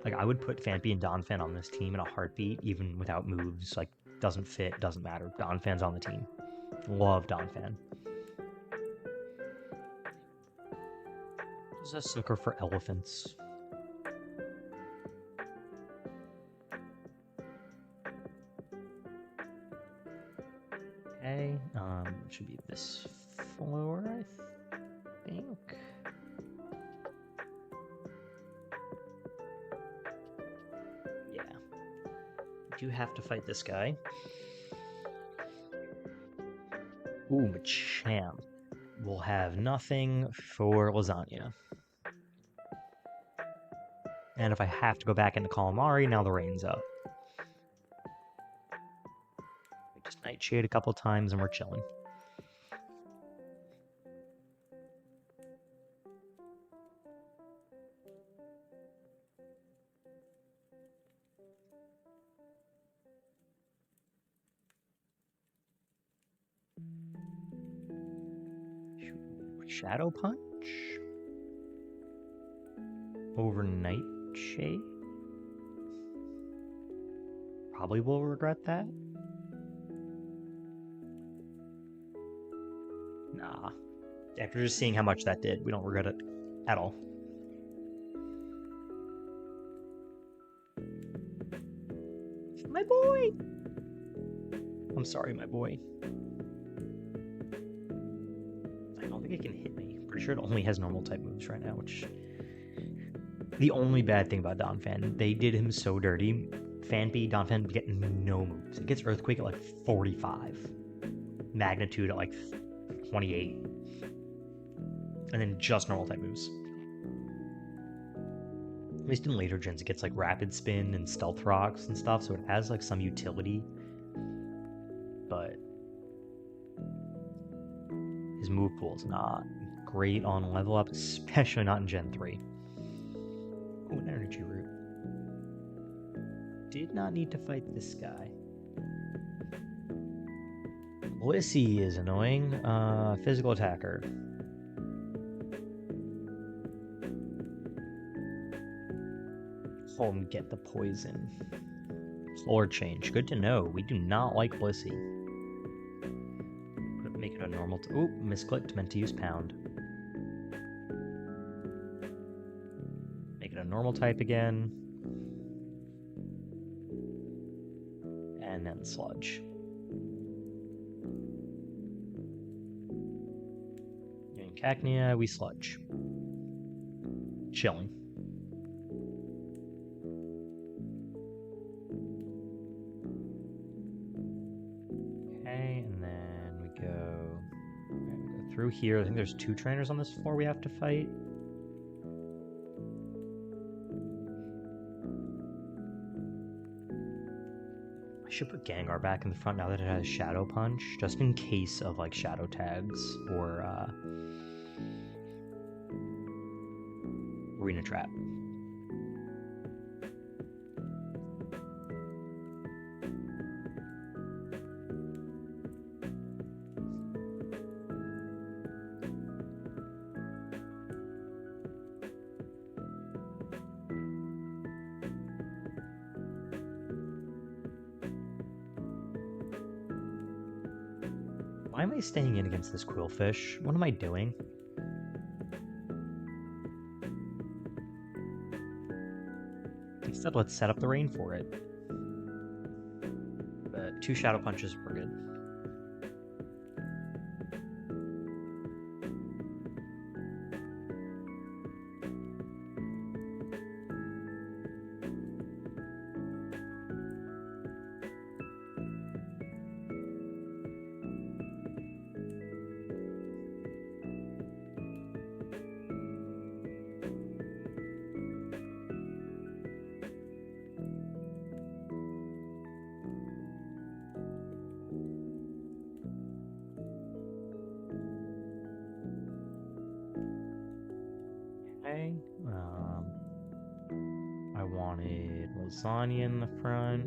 Speaker 1: Like, I would put Phanpy and Donphan on this team in a heartbeat, even without moves. Like, doesn't fit, doesn't matter. Donphan's on the team. Love Donphan. This is a sucker for elephants. Okay, it should be this floor, I think. Yeah. I do have to fight this guy. Ooh, Machamp will have nothing for Lasagna. And if I have to go back into Calamari, now the rain's up. We just Nightshade a couple times and we're chilling. Shadow Punch? Over Nightshade? Probably will regret that. Nah. After just seeing how much that did, we don't regret it at all. My boy! I'm sorry, my boy. I don't think it can hit me. Pretty sure it only has normal type moves right now, which... The only bad thing about Donphan, they did him so dirty. Phanpy, Donphan get no moves. It gets Earthquake at like 45. Magnitude at like 28. And then just normal type moves. At least in later gens, it gets like Rapid Spin and Stealth Rocks and stuff, so it has like some utility. But his move pool is not great on level up, especially not in Gen 3. Oh, an energy root. Did not need to fight this guy. Blissey is annoying. Physical attacker. Home, get the poison. Floor change. Good to know. We do not like Blissey. Make it a normal. Ooh, misclicked. Meant to use pound. Make it a normal type again. And then sludge. In Cacnea, we sludge. Chilling. Okay, and then we go through here. I think there's 2 trainers on this floor we have to fight. I should put Gengar back in the front now that it has Shadow Punch, just in case of like Shadow Tags or Arena Trap. Why am I staying in against this Quillfish? What am I doing? Instead, let's set up the rain for it. But 2 Shadow Punches were good. Okay. I wanted lasagna in the front.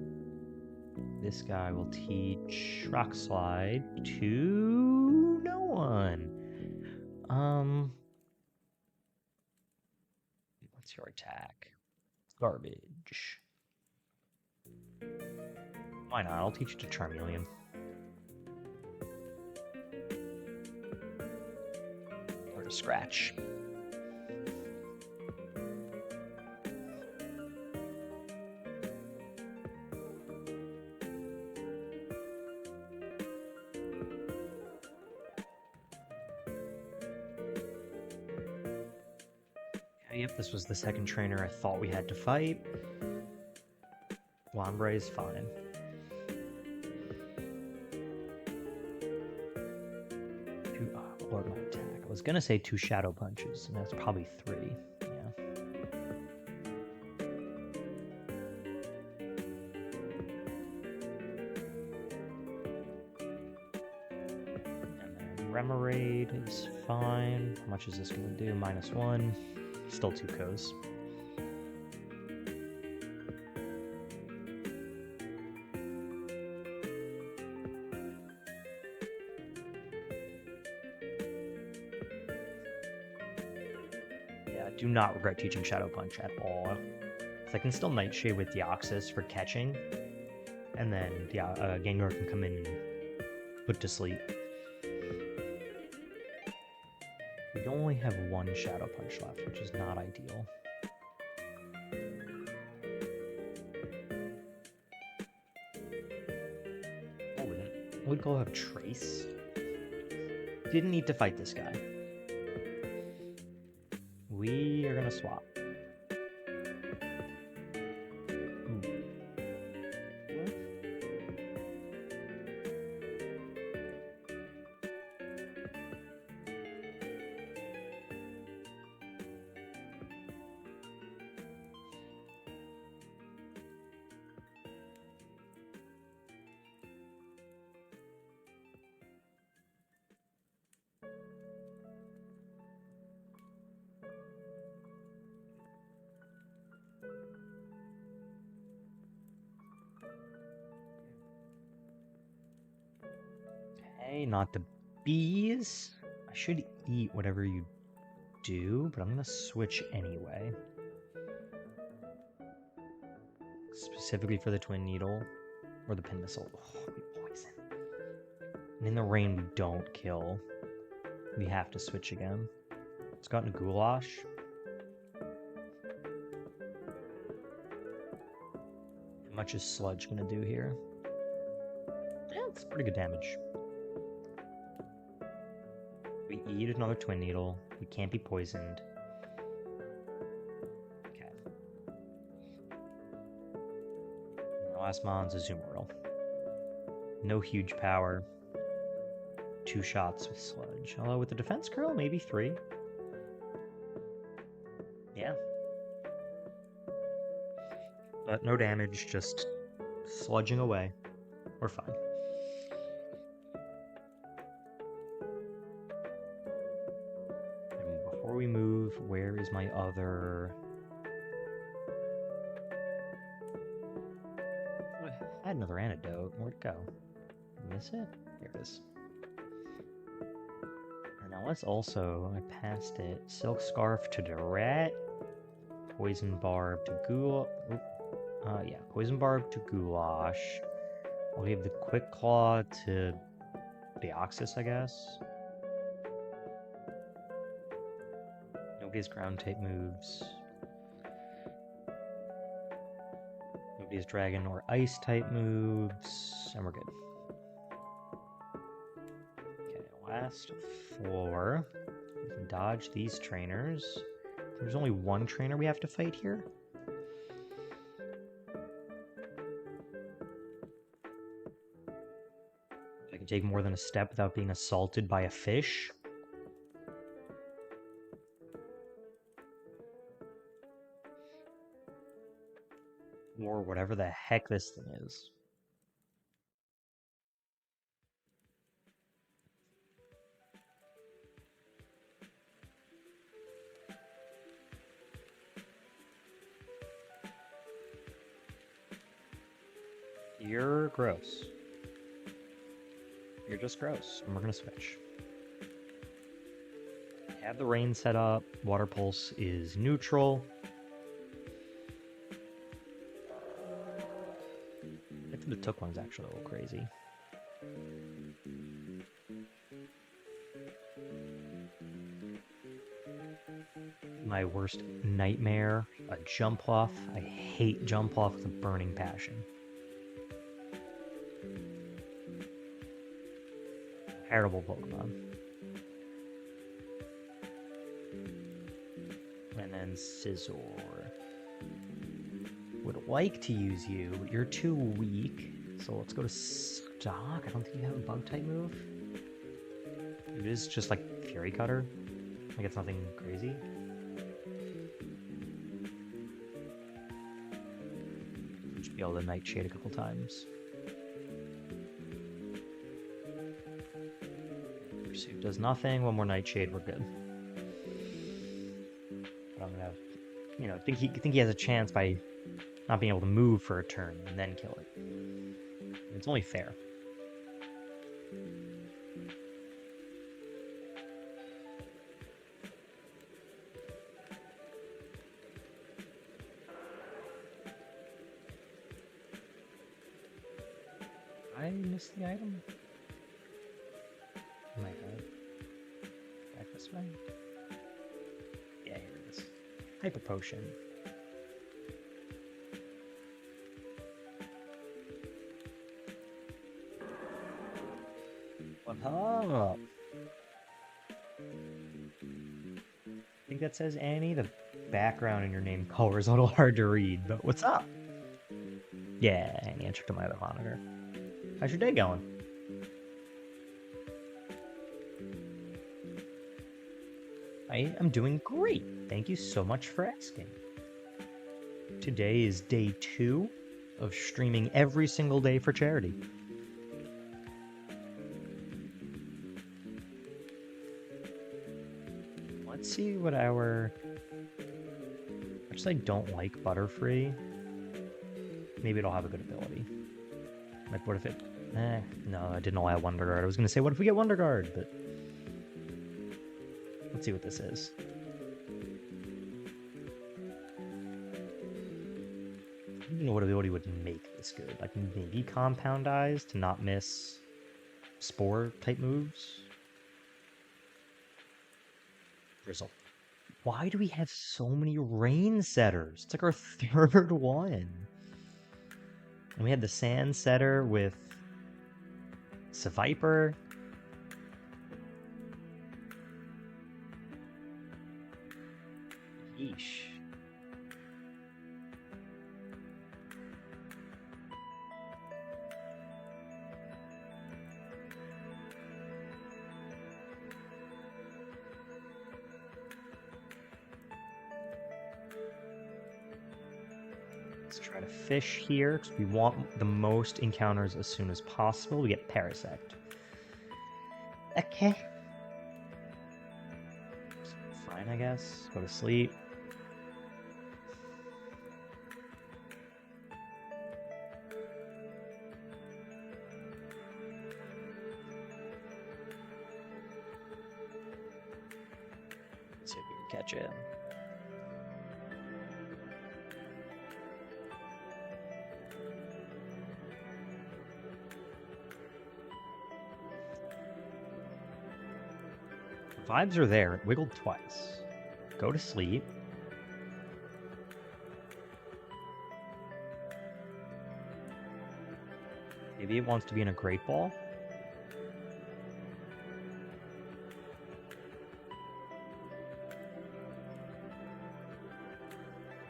Speaker 1: This guy will teach Rock Slide to no one. What's your attack? Garbage. Why not? I'll teach it to Charmeleon. Or to Scratch. Yep, this was the second trainer I thought we had to fight. Lombre is fine. Or my attack. I was gonna say 2 Shadow Punches, and that's probably 3. Yeah. And then Remoraid is fine. How much is this gonna do? -1. Still 2 Kos. Yeah, do not regret teaching Shadow Punch at all. So I can still Nightshade with Deoxys for catching, and then Gengar can come in and put to sleep. We only have 1 Shadow Punch left, which is not ideal. Oh, we'd go have Trace. Didn't need to fight this guy. We are gonna swap. Okay, not the bees. I should eat whatever you do, but I'm gonna switch anyway. Specifically for the Twin Needle or the Pin Missile. Oh, we poison. And in the rain, we don't kill. We have to switch again. It's gotten a Goulash. How much is Sludge gonna do here? Yeah, it's pretty good damage. We eat another Twin Needle. We can't be poisoned. Okay. The last mon's a Azumarill. No huge power. 2 shots with Sludge. Although with the Defense Curl, maybe 3. Yeah. But no damage, just sludging away. We're fine. And before we move, where is my other... I had another antidote. Where'd it go? Did I miss it? Here it is. And now let's also... I passed it. Silk Scarf to Durat. Poison Barb to Goulash. Yeah, Poison Barb to Goulash. I'll give the Quick Claw to Deoxys, I guess. Nobody's ground type moves. Nobody's dragon or ice type moves, and we're good. Okay, last 4. We can dodge these trainers. There's only 1 trainer we have to fight here. I can take more than a step without being assaulted by a fish. Or whatever the heck this thing is. You're gross. You're just gross, and we're gonna switch. Have the rain set up. Water pulse is neutral. I think the took one's actually a little crazy. My worst nightmare, a jump off. I hate jump off with a burning passion. Terrible Pokemon. And then Scizor. Would like to use you, but you're too weak. So let's go to Stock. I don't think you have a bug type move. It is just like Fury Cutter. Like it's nothing crazy. Should be able to Nightshade a couple times. Pursuit does nothing. 1 more Nightshade, we're good. But I'm gonna, you know, think he has a chance by not being able to move for a turn and then kill it. It's only fair. I missed the item. Oh my god. Back this way? Yeah, here it is. Hyper Potion. What up? I think that says Annie. The background in your name color is a little hard to read, but what's up? Yeah, Annie answered to my other monitor. How's your day going? I am doing great. Thank you so much for asking. Today is day 2 of streaming every single day for charity. Let's see what our... Actually, I don't like Butterfree. Maybe it'll have a good ability. Like, what if it... no, I didn't allow Wonder Guard. I was going to say, what if we get Wonder Guard? But... let's see what this is. I don't even know what ability would make this good. Like, maybe Compound Eyes to not miss Spore-type moves? Drizzle. Why do we have so many Rain Setters? It's like our 3rd one. And we had the Sand Setter with Seviper. Yeesh. Let's try to fish here, because we want the most encounters as soon as possible. We get Parasect. Okay. Fine, I guess. Go to sleep. Let's see if we can catch it. Vibes are there. It wiggled twice. Go to sleep. Maybe it wants to be in a Great Ball?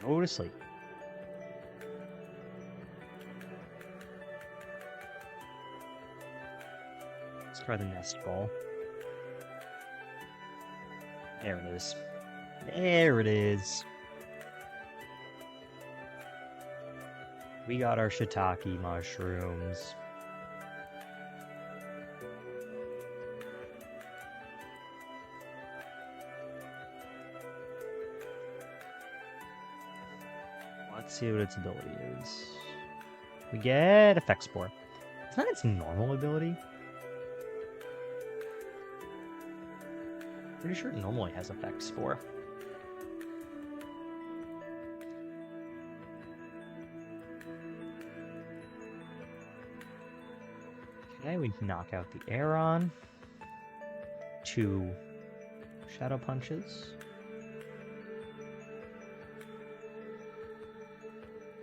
Speaker 1: Go to sleep. Let's try the Nest Ball. There it is. There it is. We got our shiitake mushrooms. Let's see what its ability is. We get Effect Spore. It's not its normal ability. Pretty sure it normally has Effect Spore. Okay, we knock out the Aeron. 2 Shadow Punches.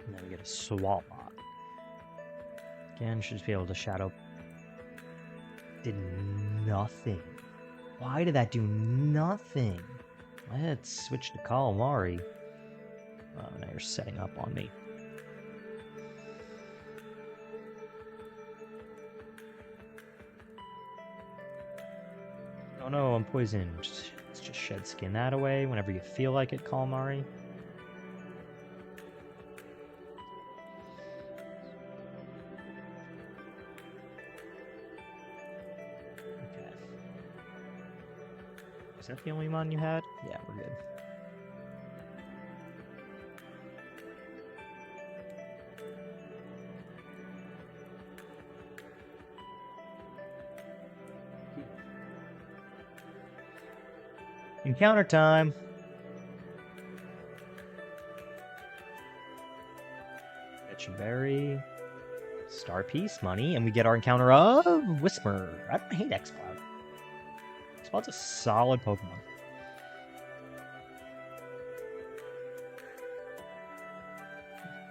Speaker 1: And then we get a Swallow. Again, should just be able to Shadow. Did nothing. Why did that do nothing? Let's switch to Calamari. Oh, now you're setting up on me. Oh no, I'm poisoned. Let's just shed skin that away whenever you feel like it, Calamari. Okay. Is that the only one you had? Yeah, we're good. Encounter time! Berry, Star Piece, money, and we get our encounter of Whisper. I don't hate X-Cloud. X-Cloud's a solid Pokemon.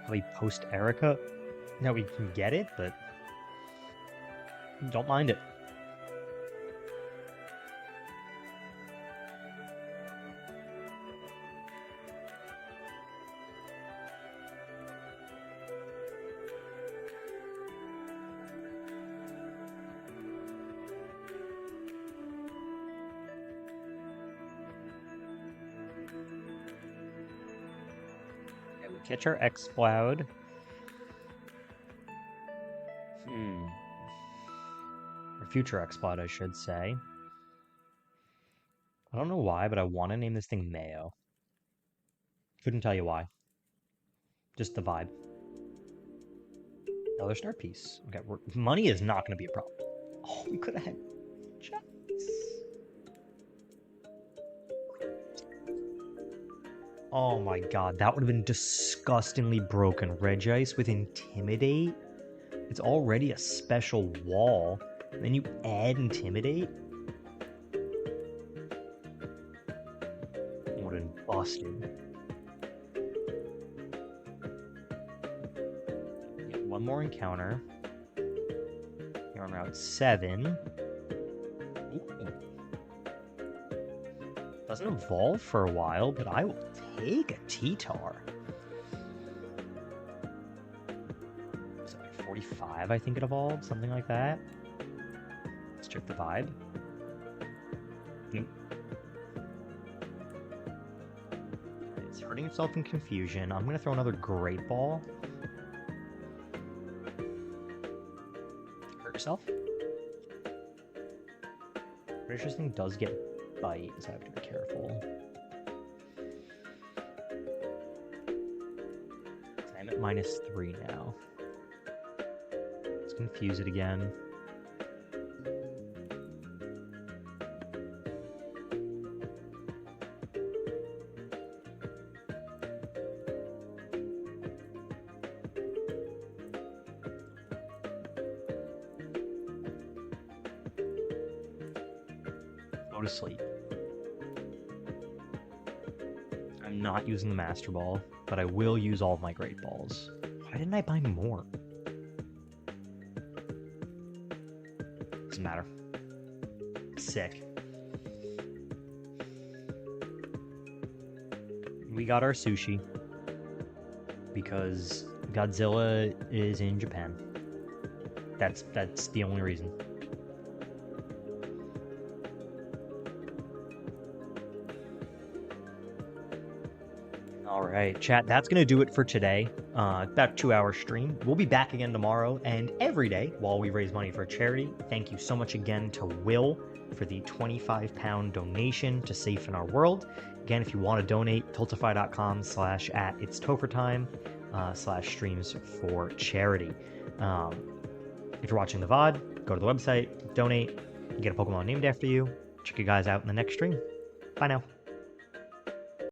Speaker 1: Probably post Erica. Now we can get it, but don't mind it. Catch our X-Cloud. Or future X-Cloud, I should say. I don't know why, but I want to name this thing Mayo. Couldn't tell you why. Just the vibe. Another Star Piece. Okay, money is not going to be a problem. Oh, we could have had Choice. Oh my god, that would have been disgustingly broken. Regice with Intimidate? It's already a special wall. And then you add Intimidate? It would have been busted. Get one more encounter. You're on Route 7. Ooh. Doesn't evolve for a while, but I will take a T-Tar. So like 45, I think it evolved, something like that. Let's check the vibe. Nope. It's hurting itself in confusion. I'm gonna throw another Great Ball. Hurt yourself. Pretty sure this thing does get bite, so I have to be careful. I'm at -3 now. Let's confuse it again. Go to sleep. I'm not using the Master Ball, but I will use all of my Great Balls. Why didn't I buy more? Doesn't matter. Sick. We got our sushi because Godzilla is in Japan. That's the only reason. All right, chat, that's going to do it for today. About 2-hour stream. We'll be back again tomorrow and every day while we raise money for a charity. Thank you so much again to Will for the £25 donation to Safe in Our World. Again, if you want to donate, tiltify.com/@itstophertime/streams for charity. If you're watching the VOD, go to the website, donate, get a Pokemon named after you. Check you guys out in the next stream. Bye now.